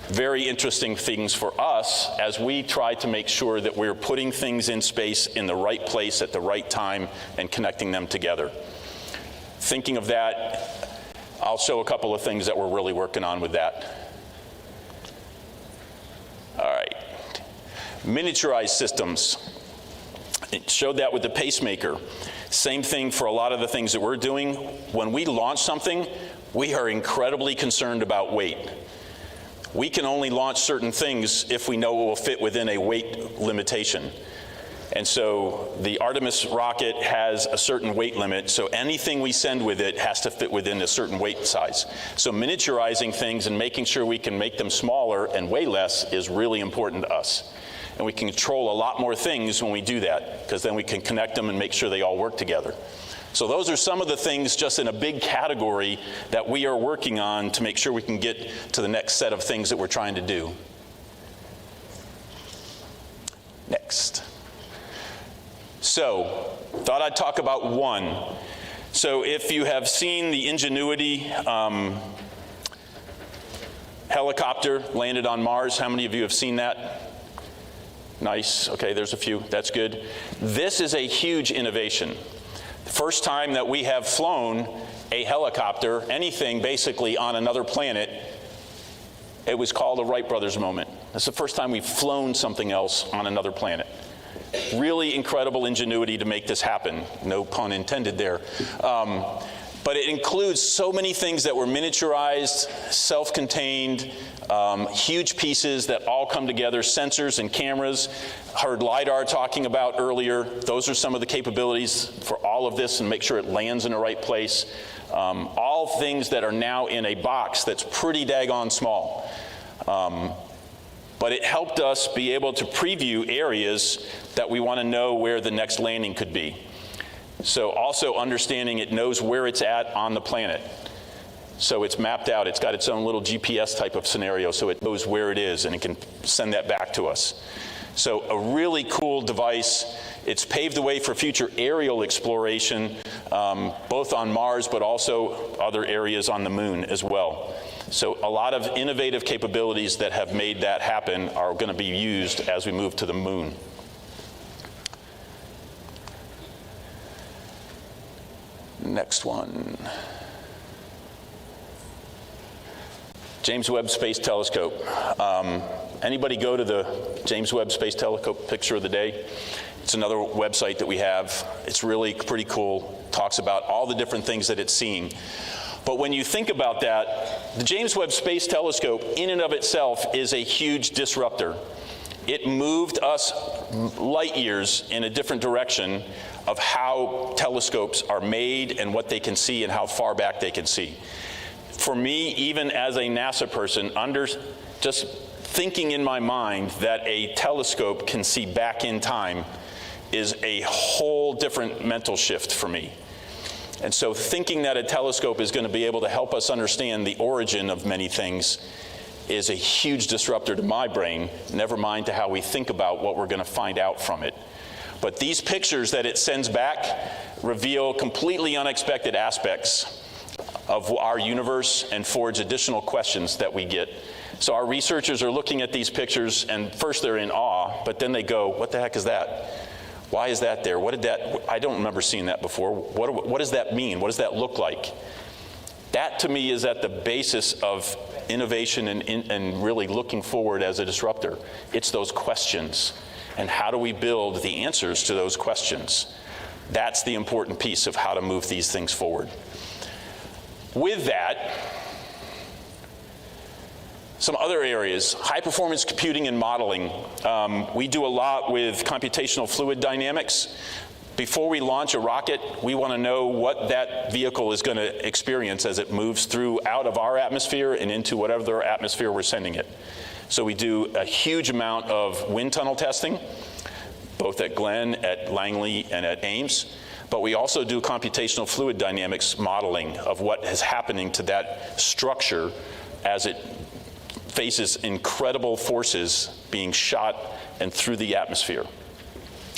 Very interesting things for us as we try to make sure that we're putting things in space in the right place at the right time and connecting them together. Thinking of that, I'll show a couple of things that we're really working on with that. All right. Miniaturized systems. It showed that with the pacemaker. Same thing for a lot of the things that we're doing. When we launch something, we are incredibly concerned about weight. We can only launch certain things if we know it will fit within a weight limitation. And so the Artemis rocket has a certain weight limit, so anything we send with it has to fit within a certain weight size. So miniaturizing things and making sure we can make them smaller and weigh less is really important to us. And we can control a lot more things when we do that, because then we can connect them and make sure they all work together. So those are some of the things just in a big category that we are working on to make sure we can get to the next set of things that we're trying to do. Next. So, thought I'd talk about one. So if you have seen the Ingenuity helicopter landed on Mars, how many of you have seen that? Nice, okay, there's a few, that's good. This is a huge innovation. First time that we have flown a helicopter, anything basically on another planet, it was called a Wright Brothers moment. That's the first time we've flown something else on another planet. Really incredible ingenuity to make this happen. No pun intended there. But it includes so many things that were miniaturized, self-contained, huge pieces that all come together, sensors and cameras. Heard LiDAR talking about earlier. Those are some of the capabilities for all of this and make sure it lands in the right place. All things that are now in a box that's pretty daggone small. But it helped us be able to preview areas that we want to know where the next landing could be. So also understanding it knows where it's at on the planet. So it's mapped out. It's got its own little GPS type of scenario, so it knows where it is, and it can send that back to us. So a really cool device. It's paved the way for future aerial exploration, both on Mars, but also other areas on the moon as well. So a lot of innovative capabilities that have made that happen are going to be used as we move to the moon. Next one. James Webb Space Telescope. Anybody go to the James Webb Space Telescope picture of the day? It's another website that we have. It's really pretty cool. Talks about all the different things that it's seeing. But when you think about that, the James Webb Space Telescope in and of itself is a huge disruptor. It moved us light years in a different direction of how telescopes are made and what they can see and how far back they can see. For me, even as a NASA person, just thinking in my mind that a telescope can see back in time is a whole different mental shift for me. And so thinking that a telescope is going to be able to help us understand the origin of many things is a huge disruptor to my brain, never mind to how we think about what we're going to find out from it. But these pictures that it sends back reveal completely unexpected aspects of our universe and forge additional questions that we get. So our researchers are looking at these pictures, and first they're in awe, but then they go, what the heck is that? Why is that there? What did that, I don't remember seeing that before. What does that mean? What does that look like? That to me is at the basis of innovation and really looking forward as a disruptor. It's those questions. And how do we build the answers to those questions? That's the important piece of how to move these things forward. With that, some other areas, high performance computing and modeling. We do a lot with computational fluid dynamics. Before we launch a rocket, we want to know what that vehicle is going to experience as it moves through out of our atmosphere and into whatever atmosphere we're sending it. So we do a huge amount of wind tunnel testing, both at Glenn, at Langley, and at Ames. But we also do computational fluid dynamics modeling of what is happening to that structure as it faces incredible forces being shot and through the atmosphere.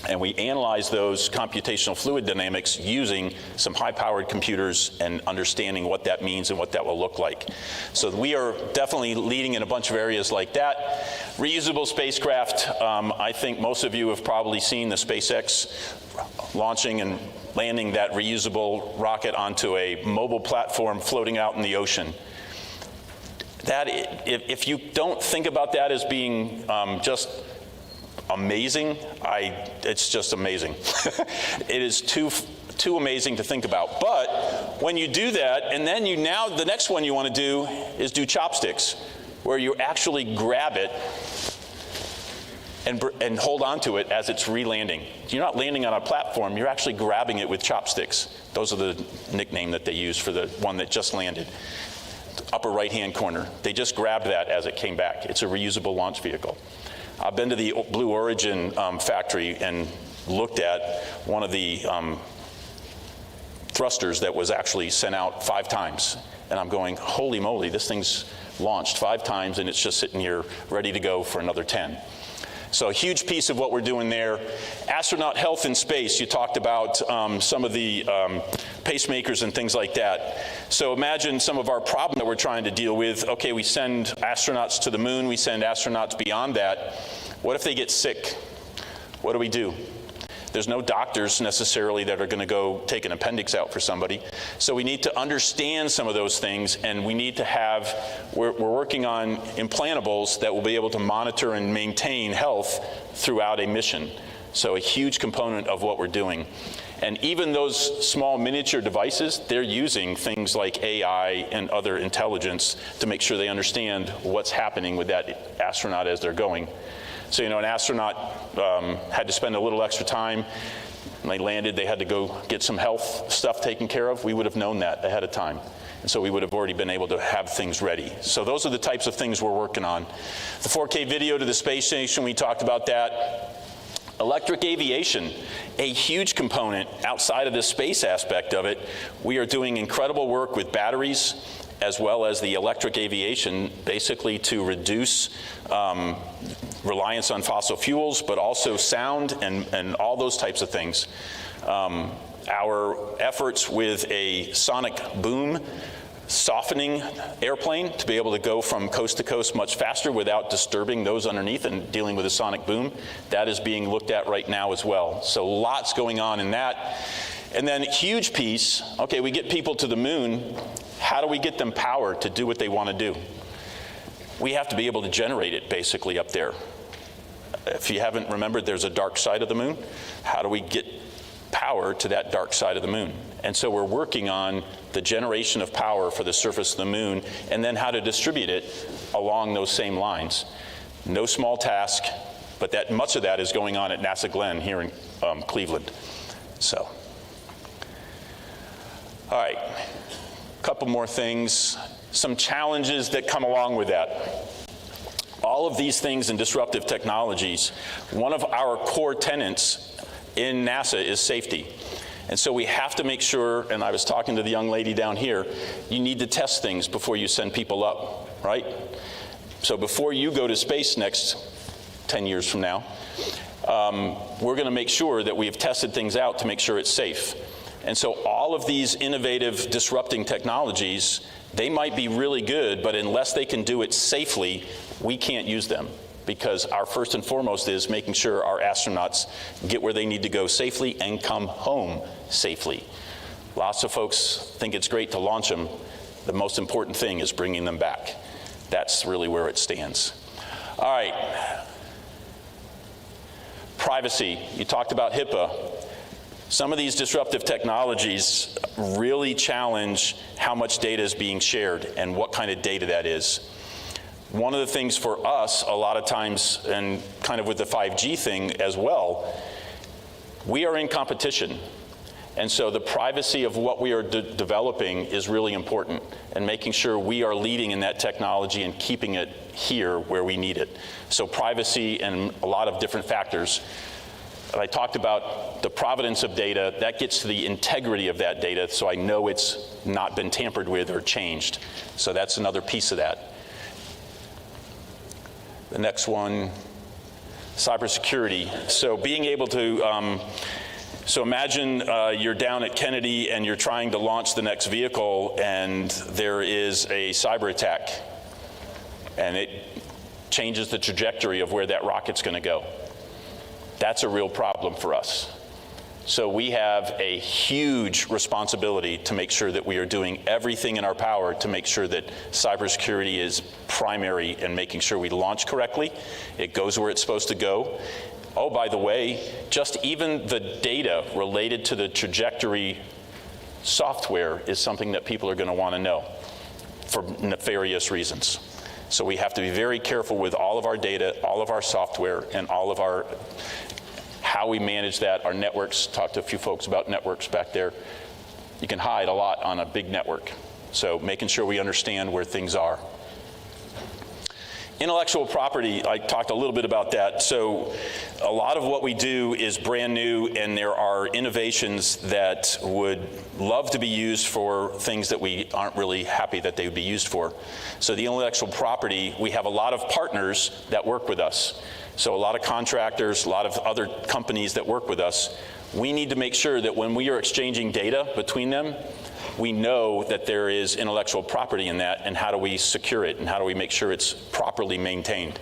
And we analyze those computational fluid dynamics using some high-powered computers and understanding what that means and what that will look like. So we are definitely leading in a bunch of areas like that. Reusable spacecraft, I think most of you have probably seen the SpaceX launching and landing that reusable rocket onto a mobile platform floating out in the ocean. That, if you don't think about that as being just amazing, it's just amazing. It is too amazing to think about. But when you do that, and then the next one you want to do is do chopsticks, where you actually grab it and hold on to it as it's re-landing. You're not landing on a platform, you're actually grabbing it with chopsticks. Those are the nickname that they use for the one that just landed. Upper right-hand corner. They just grabbed that as it came back. It's a reusable launch vehicle. I've been to the Blue Origin factory and looked at one of the thrusters that was actually sent out 5 times. And I'm going, holy moly, this thing's launched 5 times and it's just sitting here ready to go for another 10. So a huge piece of what we're doing there. Astronaut health in space, you talked about some of the pacemakers and things like that. So imagine some of our problem that we're trying to deal with. Okay, we send astronauts to the moon, we send astronauts beyond that. What if they get sick? What do we do? There's no doctors necessarily that are going to go take an appendix out for somebody. So we need to understand some of those things, and we need to have, we're working on implantables that will be able to monitor and maintain health throughout a mission. So a huge component of what we're doing. And even those small miniature devices, they're using things like AI and other intelligence to make sure they understand what's happening with that astronaut as they're going. So, you know, an astronaut had to spend a little extra time. When they landed, they had to go get some health stuff taken care of. We would have known that ahead of time. And so we would have already been able to have things ready. So those are the types of things we're working on. The 4K video to the space station, we talked about that. Electric aviation, a huge component outside of the space aspect of it. We are doing incredible work with batteries as well as the electric aviation, basically to reduce reliance on fossil fuels, but also sound and all those types of things. Our efforts with a sonic boom softening airplane to be able to go from coast to coast much faster without disturbing those underneath and dealing with a sonic boom, that is being looked at right now as well. So lots going on in that. And then huge piece, okay, we get people to the moon. How do we get them power to do what they want to do? We have to be able to generate it basically up there. If you haven't remembered, there's a dark side of the moon. How do we get power to that dark side of the moon? And so we're working on the generation of power for the surface of the moon and then how to distribute it along those same lines. No small task, but that much of that is going on at NASA Glenn here in Cleveland. So, all right, a couple more things. Some challenges that come along with that. All of these things in disruptive technologies, one of our core tenets in NASA is safety. And so we have to make sure, and I was talking to the young lady down here, you need to test things before you send people up, right? So before you go to space next 10 years from now, we're going to make sure that we have tested things out to make sure it's safe. And so all of these innovative disrupting technologies, they might be really good, but unless they can do it safely, we can't use them. Because our first and foremost is making sure our astronauts get where they need to go safely and come home safely. Lots of folks think it's great to launch them. The most important thing is bringing them back. That's really where it stands. All right. Privacy. You talked about HIPAA. Some of these disruptive technologies really challenge how much data is being shared and what kind of data that is. One of the things for us, a lot of times, and kind of with the 5G thing as well, we are in competition. And so the privacy of what we are developing is really important, and making sure we are leading in that technology and keeping it here where we need it. So privacy and a lot of different factors. I talked about the provenance of data. That gets to the integrity of that data, so I know it's not been tampered with or changed. So that's another piece of that. The next one, cybersecurity. So being able to, so imagine you're down at Kennedy and you're trying to launch the next vehicle and there is a cyber attack and it changes the trajectory of where that rocket's going to go. That's a real problem for us. So we have a huge responsibility to make sure that we are doing everything in our power to make sure that cybersecurity is primary in making sure we launch correctly, it goes where it's supposed to go. Oh, by the way, just even the data related to the trajectory software is something that people are going to want to know for nefarious reasons. So we have to be very careful with all of our data, all of our software, and all of our how we manage that, our networks. Talked to a few folks about networks back there. You can hide a lot on a big network. So making sure we understand where things are. Intellectual property, I talked a little bit about that. So a lot of what we do is brand new, and there are innovations that would love to be used for things that we aren't really happy that they would be used for. So the intellectual property, we have a lot of partners that work with us. So a lot of contractors, a lot of other companies that work with us. We need to make sure that when we are exchanging data between them, we know that there is intellectual property in that, and how do we secure it, and how do we make sure it's properly maintained.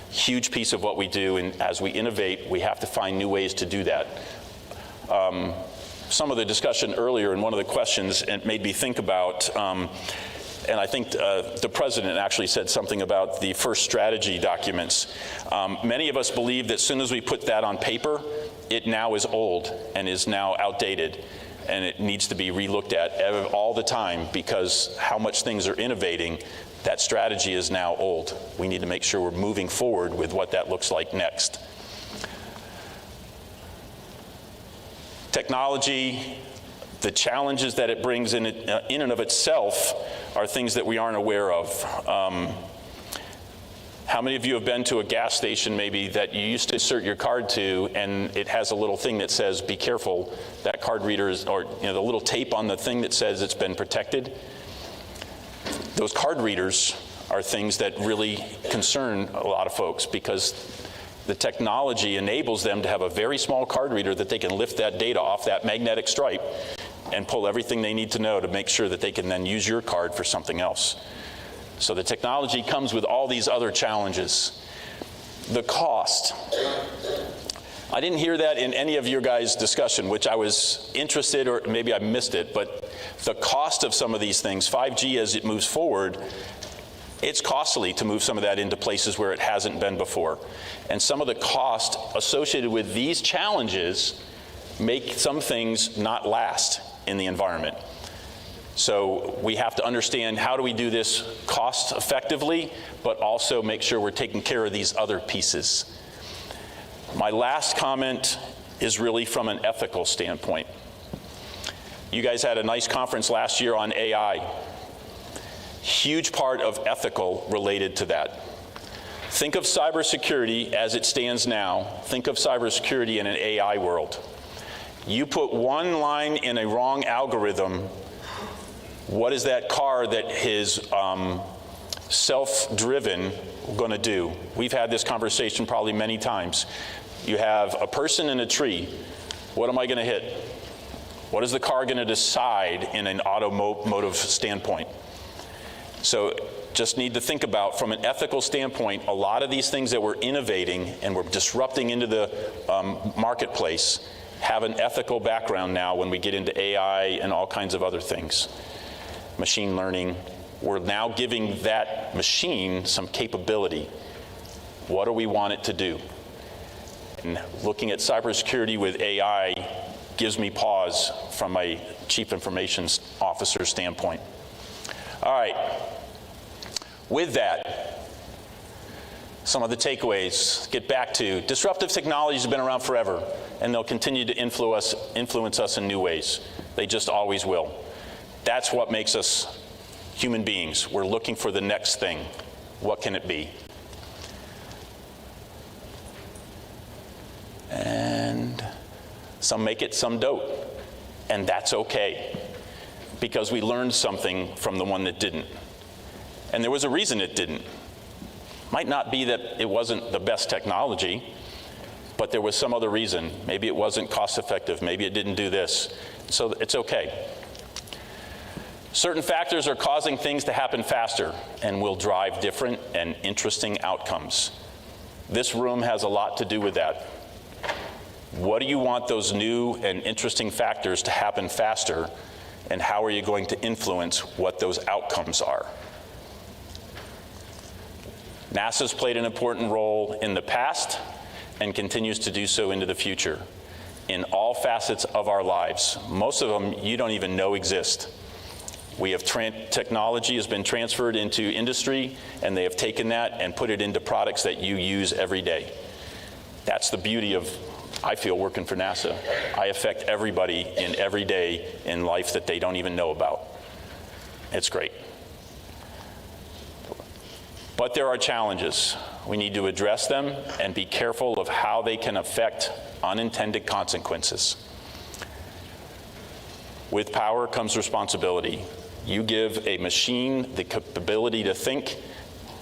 Huge piece of what we do, and as we innovate, we have to find new ways to do that. Some of the discussion earlier, and one of the questions, it made me think about, and I think the president actually said something about the first strategy documents. Many of us believe that as soon as we put that on paper, it now is old and is now outdated. And it needs to be relooked at all the time, because how much things are innovating, that strategy is now old. We need to make sure we're moving forward with what that looks like next. Technology, the challenges that it brings in and of itself are things that we aren't aware of. How many of you have been to a gas station maybe that you used to insert your card to, and it has a little thing that says, be careful, that card reader is, or the little tape on the thing that says it's been protected? Those card readers are things that really concern a lot of folks, because the technology enables them to have a very small card reader that they can lift that data off that magnetic stripe and pull everything they need to know to make sure that they can then use your card for something else. So the technology comes with all these other challenges. The cost. I didn't hear that in any of your guys' discussion, which I was interested, or maybe I missed it, but the cost of some of these things, 5G as it moves forward, it's costly to move some of that into places where it hasn't been before. And some of the cost associated with these challenges make some things not last in the environment. So we have to understand, how do we do this cost effectively, but also make sure we're taking care of these other pieces. My last comment is really from an ethical standpoint. You guys had a nice conference last year on AI. Huge part of ethical related to that. Think of cybersecurity as it stands now. Think of cybersecurity in an AI world. You put one line in a wrong algorithm, what is that car that is self-driven going to do? We've had this conversation probably many times. You have a person in a tree. What am I going to hit? What is the car going to decide in an automotive standpoint? So just need to think about, from an ethical standpoint, a lot of these things that we're innovating and we're disrupting into the marketplace have an ethical background now when we get into AI and all kinds of other things. Machine learning, we're now giving that machine some capability. What do we want it to do? And looking at cybersecurity with AI gives me pause from my chief information officer standpoint. All right, with that, some of the takeaways, get back to disruptive technologies have been around forever, and they'll continue to influence us in new ways. They just always will. That's what makes us human beings. We're looking for the next thing. What can it be? And some make it, some don't. And that's okay, because we learned something from the one that didn't. And there was a reason it didn't. Might not be that it wasn't the best technology, but there was some other reason. Maybe it wasn't cost effective. Maybe it didn't do this. So it's okay. Certain factors are causing things to happen faster and will drive different and interesting outcomes. This room has a lot to do with that. What do you want those new and interesting factors to happen faster, and how are you going to influence what those outcomes are? NASA's played an important role in the past and continues to do so into the future in all facets of our lives. Most of them you don't even know exist. We have technology has been transferred into industry, and they have taken that and put it into products that you use every day. That's the beauty of, I feel, working for NASA. I affect everybody in every day in life that they don't even know about. It's great. But there are challenges. We need to address them and be careful of how they can affect unintended consequences. With power comes responsibility. You give a machine the capability to think,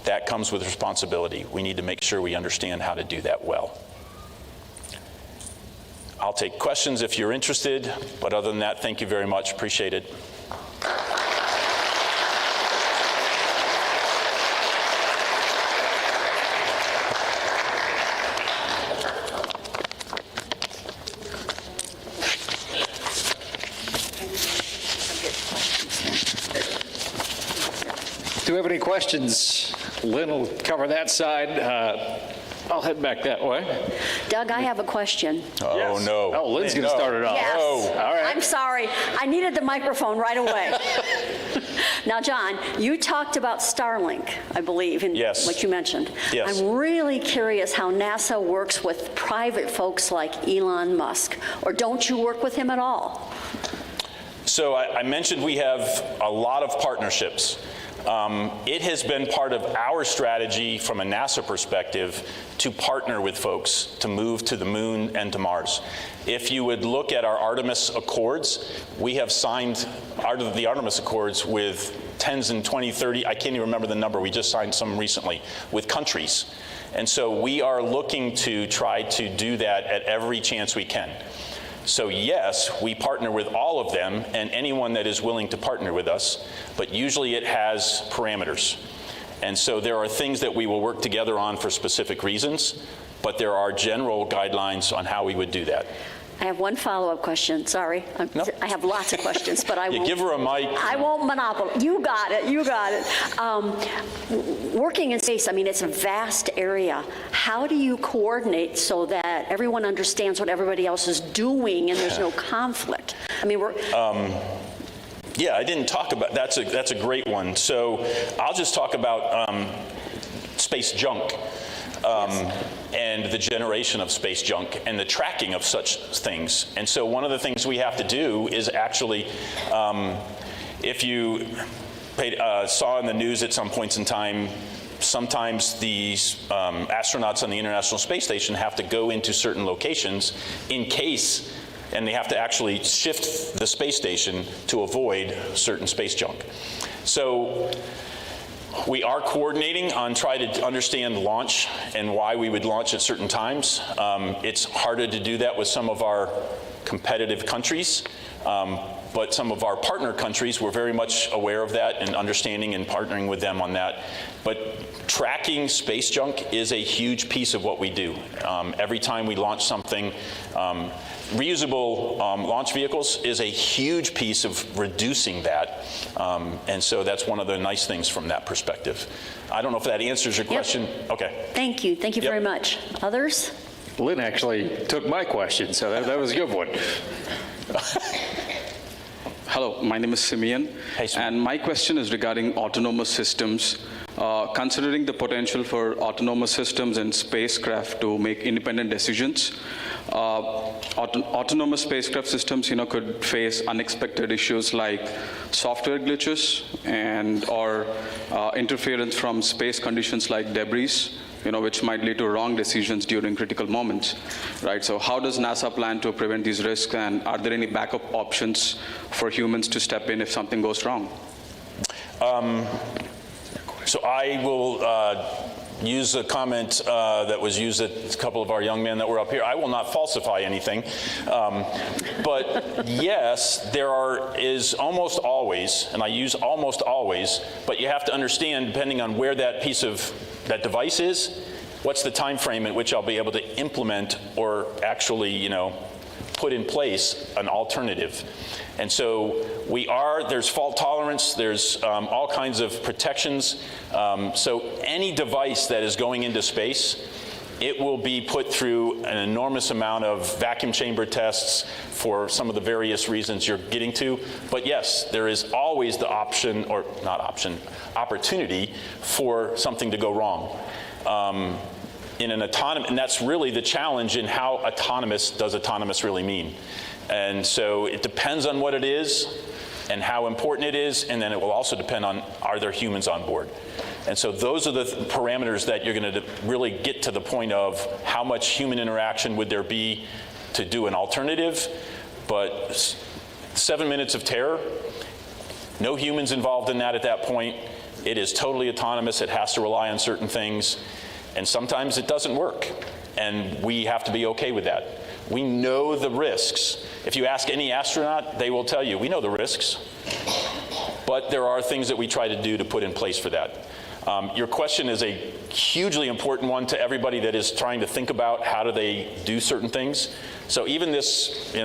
that comes with responsibility. We need to make sure we understand how to do that well. I'll take questions if you're interested, but other than that, thank you very much. Appreciate it. Do we have any questions? Lynn will cover that side. I'll head back that way. Doug, I have a question. Oh, Yes. no. Oh, Lynn's going to start it off. Yes. Oh, all right. I'm sorry. I needed the microphone right away. Now, John, you talked about Starlink, I believe, in Yes. what you mentioned. Yes. I'm really curious how NASA works with private folks like Elon Musk, or don't you work with him at all? So I mentioned we have a lot of partnerships. It has been part of our strategy from a NASA perspective to partner with folks to move to the moon and to Mars. If you would look at our Artemis Accords, we have signed the Artemis Accords with tens and 20, 30, I can't even remember the number, we just signed some recently, with countries. And so we are looking to try to do that at every chance we can. So yes, we partner with all of them and anyone that is willing to partner with us, but usually it has parameters. And so there are things that we will work together on for specific reasons, but there are general guidelines on how we would do that. I have one follow-up question. Sorry. No. I have lots of questions, but I You won't. give her a mic. I won't monopolize. You got it. You got it. Working in space, I mean, it's a vast area. How do you coordinate so that everyone understands what everybody else is doing and there's no conflict? I mean, Yeah, I didn't talk about, that's a great one. So I'll just talk about space junk. And the generation of space junk and the tracking of such things. And so one of the things we have to do is actually, if you saw in the news at some points in time, sometimes these astronauts on the International Space Station have to go into certain locations in case, and they have to actually shift the space station to avoid certain space junk. So we are coordinating on trying to understand launch and why we would launch at certain times. It's harder to do that with some of our competitive countries, but some of our partner countries, we're very much aware of that and understanding and partnering with them on that. But tracking space junk is a huge piece of what we do. Every time we launch something, reusable launch vehicles is a huge piece of reducing that. And so that's one of the nice things from that perspective. I don't know if that answers your question. Okay. thank you. Thank you very much. Others? Lynn actually took my question, so that was a good one. Hello, my name is Simeon. Hey, Simeon. And my question is regarding autonomous systems. Considering the potential for autonomous systems and spacecraft to make independent decisions, autonomous spacecraft systems, could face unexpected issues like software glitches or interference from space conditions like debris, which might lead to wrong decisions during critical moments, right? So how does NASA plan to prevent these risks, and are there any backup options for humans to step in if something goes wrong? So I will use a comment that was used at a couple of our young men that were up here. I will not falsify anything. But yes, is almost always, and I use almost always, but you have to understand, depending on where that piece of that device is, what's the time frame at which I'll be able to implement or actually, put in place an alternative. And so there's fault tolerance, there's all kinds of protections. So any device that is going into space, it will be put through an enormous amount of vacuum chamber tests for some of the various reasons you're getting to. But yes, there is always the opportunity for something to go wrong. And that's really the challenge in how does autonomous really mean? And so it depends on what it is and how important it is, and then it will also depend on, are there humans on board? And so those are the parameters that you're going to really get to the point of how much human interaction would there be to do an alternative. But 7 minutes of terror, no humans involved in that at that point. It is totally autonomous. It has to rely on certain things. And sometimes it doesn't work. And we have to be okay with that. We know the risks. If you ask any astronaut, they will tell you, we know the risks. But there are things that we try to do to put in place for that. Your question is a hugely important one to everybody that is trying to think about how do they do certain things. So even this,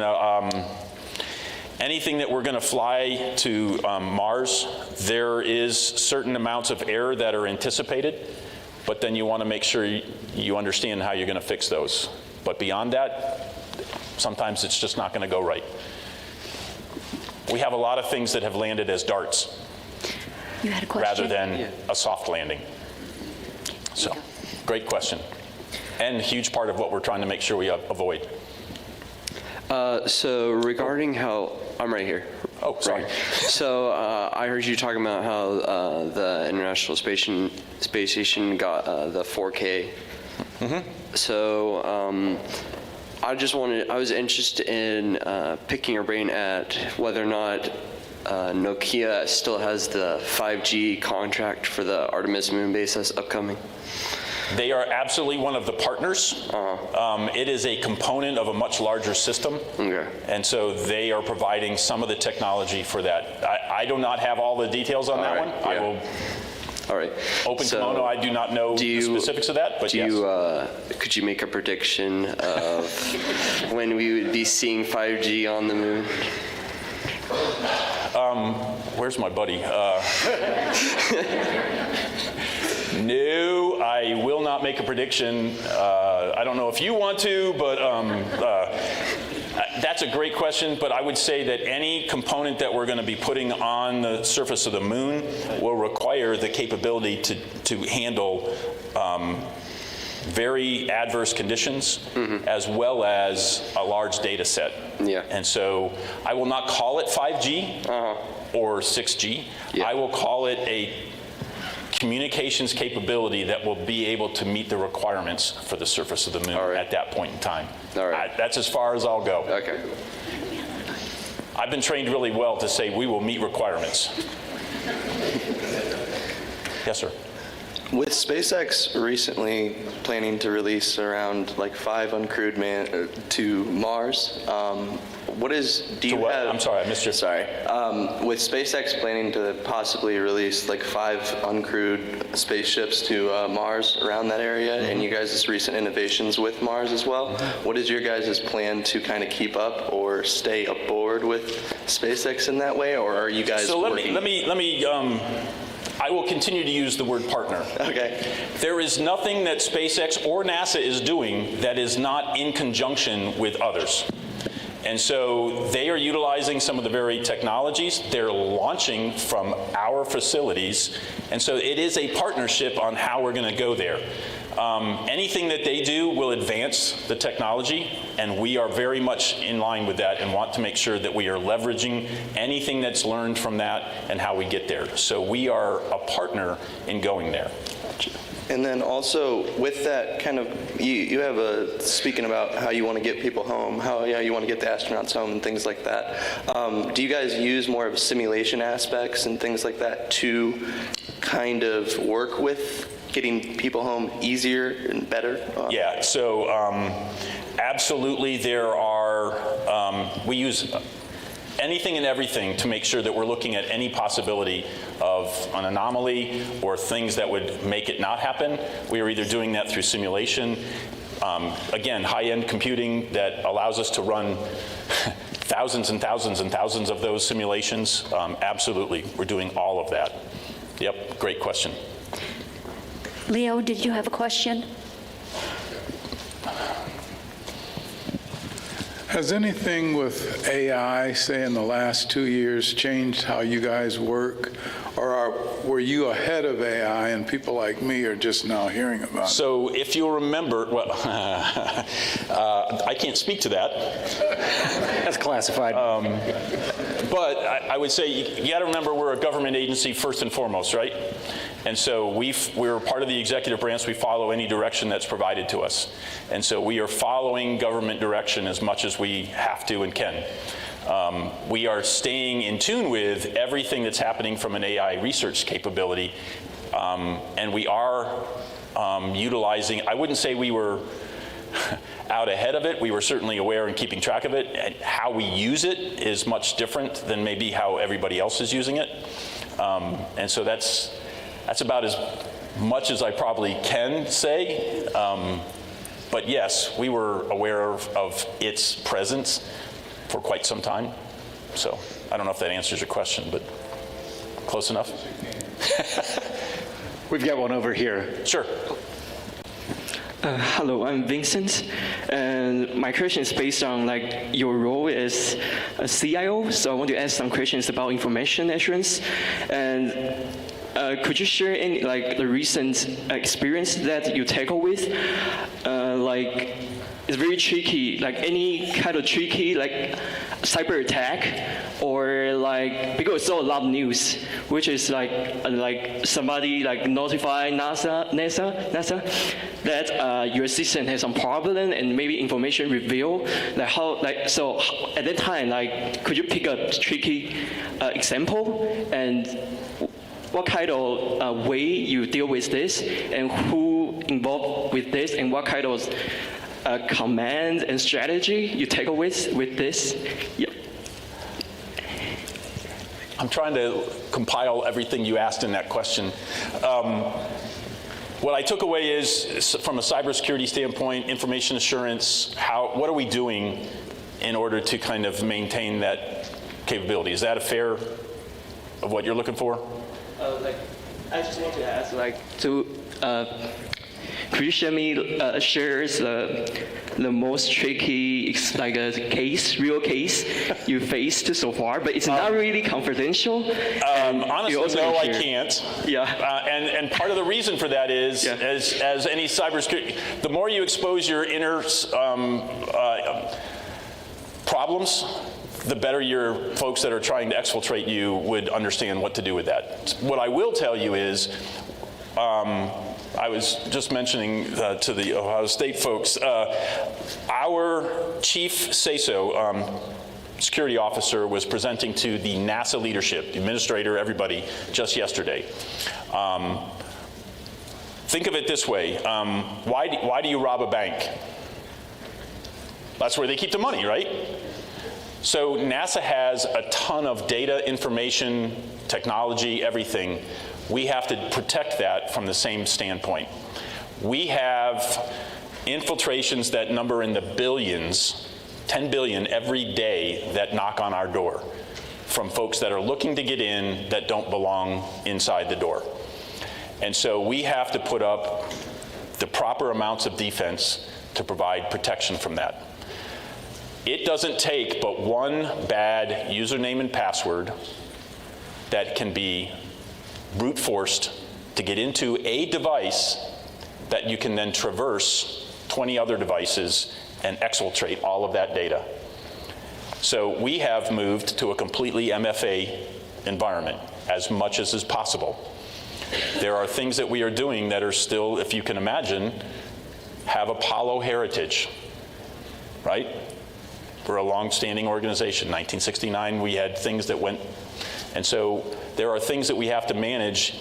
anything that we're going to fly to Mars, there is certain amounts of error that are anticipated, but then you want to make sure you understand how you're going to fix those. But beyond that, sometimes it's just not going to go right. We have a lot of things that have landed as darts. You had a question? Rather than a soft landing. So, great question. And a huge part of what we're trying to make sure we avoid. So regarding how, I'm right here. Oh, sorry. So I heard you talking about how the International Space Station got the 4K. Mm-hmm. So I was interested in picking your brain at whether or not Nokia still has the 5G contract for the Artemis moon base that's upcoming. They are absolutely one of the partners. It is a component of a much larger system. Okay. And so they are providing some of the technology for that. I do not have all the details on that one. Yeah. I will All right. open kimono. I do not know the specifics of that, but yes. Could you make a prediction of when we would be seeing 5G on the moon? Where's my buddy? No, I will not make a prediction. I don't know if you want to, but that's a great question. But I would say that any component that we're going to be putting on the surface of the moon will require the capability to handle very adverse conditions, mm-hmm. as well as a large data set. Yeah. And so I will not call it 5G or 6G. Yeah. I will call it a communications capability that will be able to meet the requirements for the surface of the moon at that point in time. All right. That's as far as I'll go. Okay. I've been trained really well to say we will meet requirements. Yes, sir. With SpaceX recently planning to release around like 5 uncrewed man to Mars, I'm sorry, I missed you. Sorry. With SpaceX planning to possibly release like 5 uncrewed spaceships to Mars around that area, mm-hmm. and you guys' recent innovations with Mars as well, mm-hmm. what is your guys' plan to kind of keep up or stay aboard with SpaceX in that way, or are you guys working? Let me I will continue to use the word partner. Okay. There is nothing that SpaceX or NASA is doing that is not in conjunction with others. And so they are utilizing some of the very technologies. They're launching from our facilities. And so it is a partnership on how we're going to go there. Anything that they do will advance the technology, and we are very much in line with that and want to make sure that we are leveraging anything that's learned from that and how we get there. So we are a partner in going there. And then also with that kind of, you have speaking about how you want to get people home, how you want to get the astronauts home and things like that. Do you guys use more of simulation aspects and things like that to kind of work with getting people home easier and better? Yeah, so absolutely there are, we use anything and everything to make sure that we're looking at any possibility of an anomaly or things that would make it not happen. We are either doing that through simulation, again, high-end computing that allows us to run thousands and thousands and thousands of those simulations. Absolutely, we're doing all of that. Yep, great question. Leo, did you have a question? Has anything with AI, say in the last 2 years, changed how you guys work? Or were you ahead of AI and people like me are just now hearing about it? So if you'll remember, well, I can't speak to that. That's classified. But I would say you got to remember we're a government agency first and foremost, right? And so we're part of the executive branch. We follow any direction that's provided to us. And so we are following government direction as much as we have to and can. We are staying in tune with everything that's happening from an AI research capability. And we are utilizing, I wouldn't say we were out ahead of it. We were certainly aware and keeping track of it. And how we use it is much different than maybe how everybody else is using it. And so that's about as much as I probably can say. But yes, we were aware of its presence for quite some time. So I don't know if that answers your question, but close enough? We've got one over here. Sure. Hello, I'm Vincent, and my question is based on your role as a CIO. So I want to ask some questions about information assurance. And could you share any the recent experience that you tackle with? It's very tricky, any kind of tricky cyber attack, or because it's saw a lot of news, which is somebody notify NASA that your system has some problem, and maybe information reveal so at that time could you pick a tricky example, and what kind of way you deal with this, and who involved with this, and what kind of command and strategy you tackle with this? Yep. I'm trying to compile everything you asked in that question. What I took away is, from a cybersecurity standpoint, information assurance, what are we doing in order to kind of maintain that capability? Is that a fair of what you're looking for? I just want to ask, could you share the most tricky, real case you faced so far? But it's not really confidential. Honestly, no, I can't. Yeah. And part of the reason for that is, as any cybersecurity, the more you expose your inner problems, the better your folks that are trying to exfiltrate you would understand what to do with that. What I will tell you is, I was just mentioning to the Ohio State folks, our chief CISO, security officer, was presenting to the NASA leadership, the administrator, everybody, just yesterday. Think of it this way. Why do you rob a bank? That's where they keep the money, right? So NASA has a ton of data, information, technology, everything. We have to protect that from the same standpoint. We have infiltrations that number in the billions, 10 billion every day, that knock on our door from folks that are looking to get in that don't belong inside the door. And so we have to put up the proper amounts of defense to provide protection from that. It doesn't take but one bad username and password that can be brute forced to get into a device that you can then traverse 20 other devices and exfiltrate all of that data. So we have moved to a completely MFA environment as much as is possible. There are things that we are doing that are still, if you can imagine, have Apollo heritage, right? We're a long-standing organization. 1969, we had things that went, and so there are things that we have to manage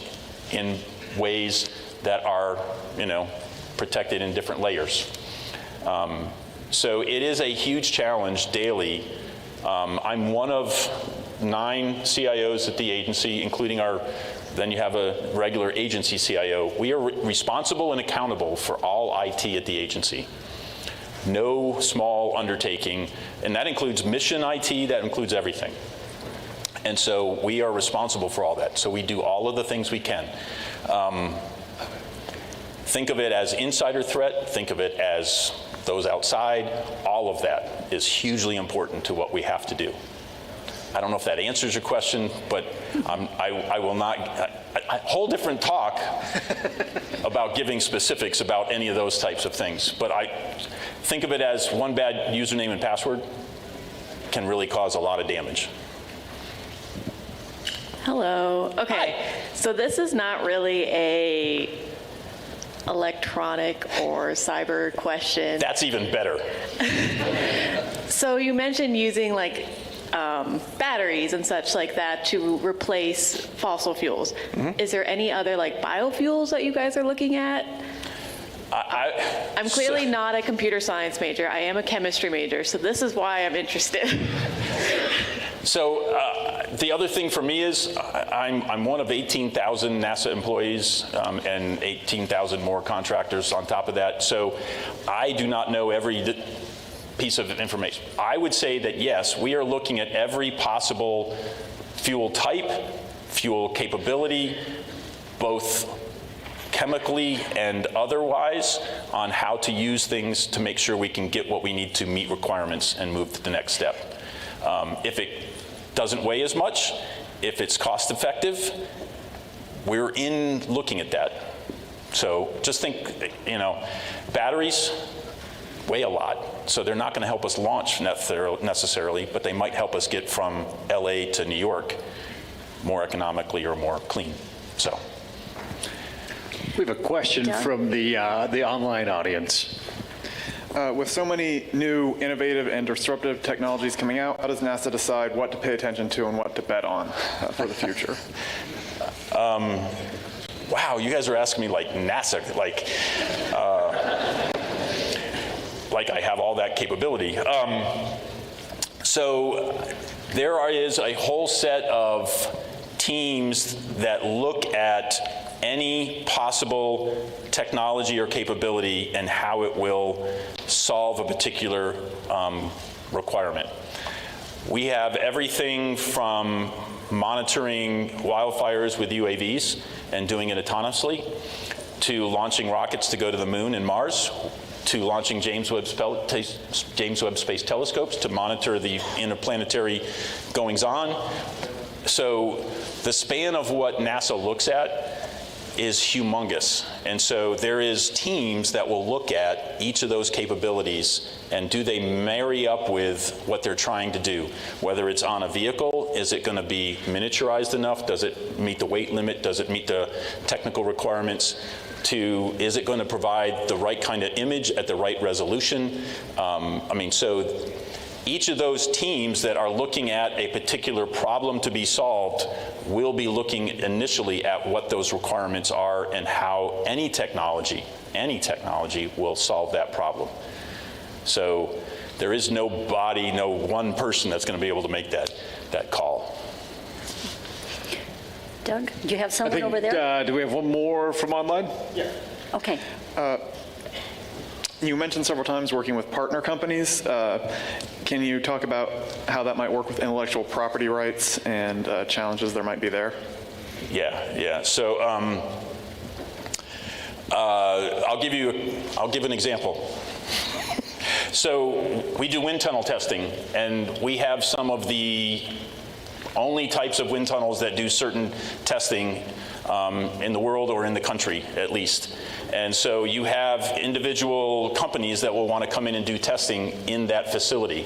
in ways that are, protected in different layers. So it is a huge challenge daily. I'm one of 9 CIOs at the agency, including then you have a regular agency CIO. We are responsible and accountable for all IT at the agency. No small undertaking, and that includes mission IT, that includes everything. And so we are responsible for all that. So we do all of the things we can. Think of it as insider threat, think of it as those outside. All of that is hugely important to what we have to do. I don't know if that answers your question, but I will not, a whole different talk about giving specifics about any of those types of things. But I think of it as one bad username and password can really cause a lot of damage. Hello. Okay. So this is not really a electronic or cyber question. That's even better. So you mentioned using like batteries and such like that to replace fossil fuels. Is there any other like biofuels that you guys are looking at? I'm clearly not a computer science major. I am a chemistry major, so this is why I'm interested. So the other thing for me is I'm one of 18,000 NASA employees and 18,000 more contractors on top of that. So I do not know every piece of information. I would say that yes, we are looking at every possible fuel type, fuel capability, both chemically and otherwise, on how to use things to make sure we can get what we need to meet requirements and move to the next step. If it doesn't weigh as much, if it's cost effective, we're in looking at that. So just think, batteries weigh a lot, so they're not going to help us launch necessarily, but they might help us get from LA to New York more economically or more clean. So. We have a question from the online audience. With so many new innovative and disruptive technologies coming out, how does NASA decide what to pay attention to and what to bet on for the future? Wow, you guys are asking me like NASA, like I have all that capability. So there is a whole set of teams that look at any possible technology or capability and how it will solve a particular requirement. We have everything from monitoring wildfires with UAVs and doing it autonomously, to launching rockets to go to the moon and Mars, to launching James Webb Space Telescopes to monitor the interplanetary goings-on. So the span of what NASA looks at is humongous. And so there is teams that will look at each of those capabilities and do they marry up with what they're trying to do? Whether it's on a vehicle, is it going to be miniaturized enough? Does it meet the weight limit? Does it meet the technical requirements? Is it going to provide the right kind of image at the right resolution? So each of those teams that are looking at a particular problem to be solved will be looking initially at what those requirements are and how any technology will solve that problem. So there is no one person that's going to be able to make that call. Doug, do you have someone over there? Do we have one more from online? Yeah. Okay. You mentioned several times working with partner companies. Can you talk about how that might work with intellectual property rights and challenges there might be there? Yeah. So I'll give an example. So we do wind tunnel testing, and we have some of the only types of wind tunnels that do certain testing in the world or in the country, at least. And so you have individual companies that will want to come in and do testing in that facility.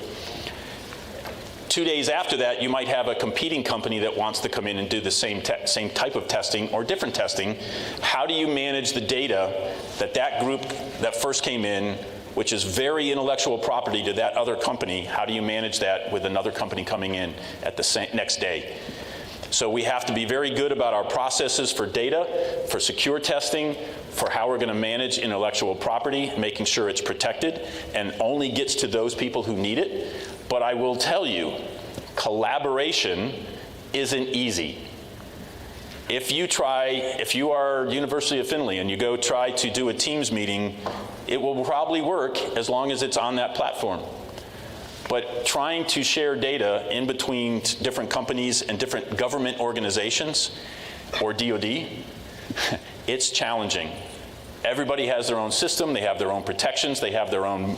2 days after that, you might have a competing company that wants to come in and do the same type of testing or different testing. How do you manage the data that group that first came in, which is very intellectual property to that other company, how do you manage that with another company coming in at the next day? So we have to be very good about our processes for data, for secure testing, for how we're going to manage intellectual property, making sure it's protected and only gets to those people who need it. But I will tell you, collaboration isn't easy. If you are University of Findlay and you go try to do a Teams meeting, it will probably work as long as it's on that platform. But trying to share data in between different companies and different government organizations, or DoD, it's challenging. Everybody has their own system, they have their own protections, they have their own,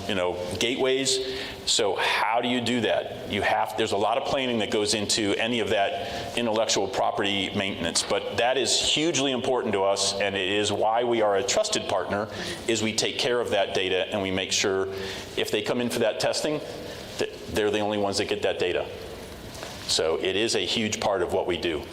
gateways. So how do you do that? There's a lot of planning that goes into any of that intellectual property maintenance, but that is hugely important to us, and it is why we are a trusted partner, is we take care of that data and we make sure if they come in for that testing, they're the only ones that get that data. So it is a huge part of what we do.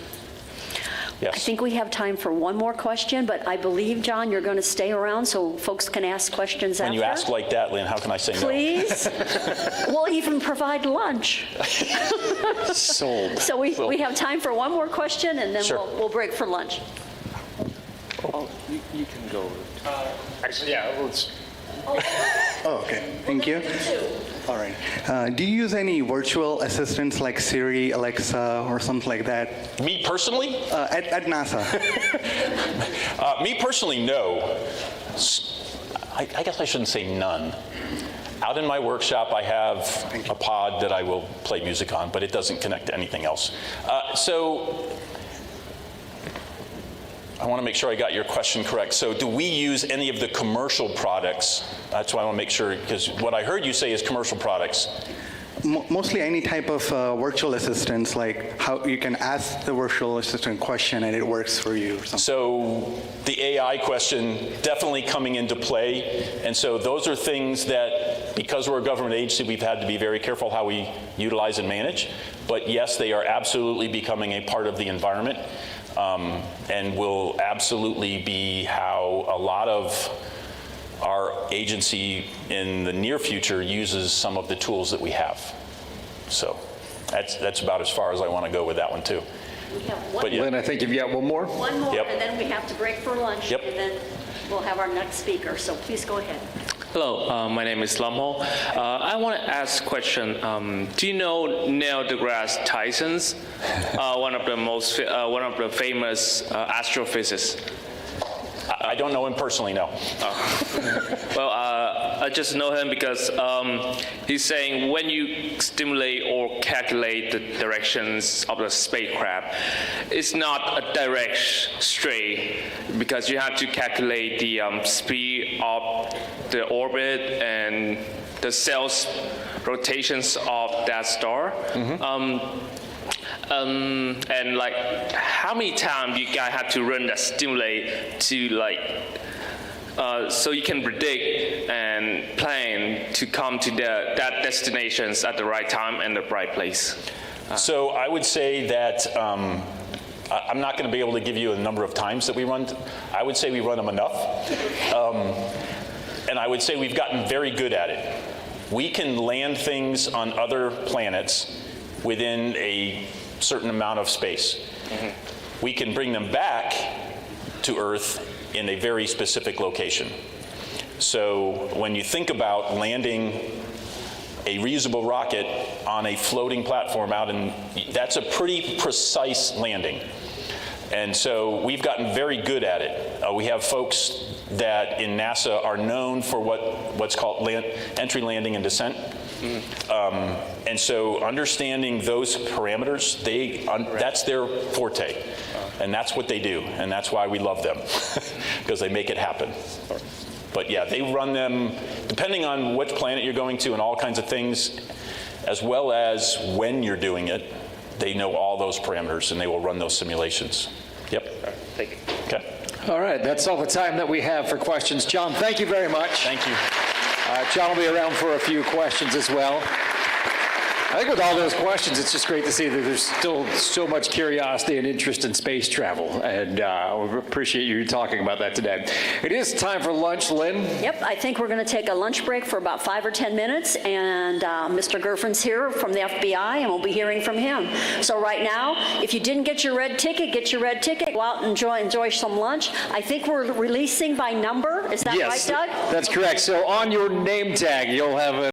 I think we have time for one more question, but I believe, John, you're going to stay around so folks can ask questions after. When you ask like that, Lynn, how can I say no? Please. We'll even provide lunch. Sold. So we have time for one more question, and then Sure. we'll break for lunch. Oh, you can go. Actually, yeah, let's. Oh, okay. Thank you. All right. Do you use any virtual assistants like Siri, Alexa, or something like that? Me personally? At NASA. Me personally, no. I guess I shouldn't say none. Out in my workshop, I have a pod that I will play music on, but it doesn't connect to anything else. So I want to make sure I got your question correct. So do we use any of the commercial products? That's why I want to make sure, because what I heard you say is commercial products. Mostly any type of virtual assistants, like how you can ask the virtual assistant question and it works for you or something. So the AI question definitely coming into play. And so those are things that, because we're a government agency, we've had to be very careful how we utilize and manage. But yes, they are absolutely becoming a part of the environment, and will absolutely be how a lot of our agency in the near future uses some of the tools that we have. So that's about as far as I want to go with that one too. We have one But yeah. Lynn, I think you've got one more. One more, Yep. and then we have to break for lunch. Yep. And then we'll have our next speaker. So please go ahead. Hello, my name is Lam Ho. I want to ask a question. Do you know Neil deGrasse Tyson's one of the famous astrophysicists? I don't know him personally, no. Well, I just know him because he's saying when you stimulate or calculate the directions of the spacecraft, it's not a direct straight because you have to calculate the speed of the orbit and the cell's rotations of that star. And like, how many times you guys have to run that stimulate to so you can predict and plan to come to that destinations at the right time and the right place? So I would say that I'm not going to be able to give you a number of times that we run. I would say we run them enough. And I would say we've gotten very good at it. We can land things on other planets within a certain amount of space. We can bring them back to Earth in a very specific location. So when you think about landing a reusable rocket on a floating platform that's a pretty precise landing. And so we've gotten very good at it. We have folks that in NASA are known for what's called entry, landing, and descent. And so understanding those parameters, that's their forte. And that's what they do. And that's why we love them, because they make it happen. But yeah, they run them, depending on which planet you're going to and all kinds of things, as well as when you're doing it, they know all those parameters and they will run those simulations. Yep. Thank you. Okay. All right, that's all the time that we have for questions. John, thank you very much. Thank you. John will be around for a few questions as well. I think with all those questions, it's just great to see that there's still so much curiosity and interest in space travel, and we appreciate you talking about that today. It is time for lunch, Lynn. Yep, I think we're going to take a lunch break for about 5 or 10 minutes, and Mr. Gerfen's here from the FBI, and we'll be hearing from him. So right now, if you didn't get your red ticket, get your red ticket. Go out and enjoy some lunch. I think we're releasing by number. Is that right, Doug? That's correct. So on your name tag, you'll have a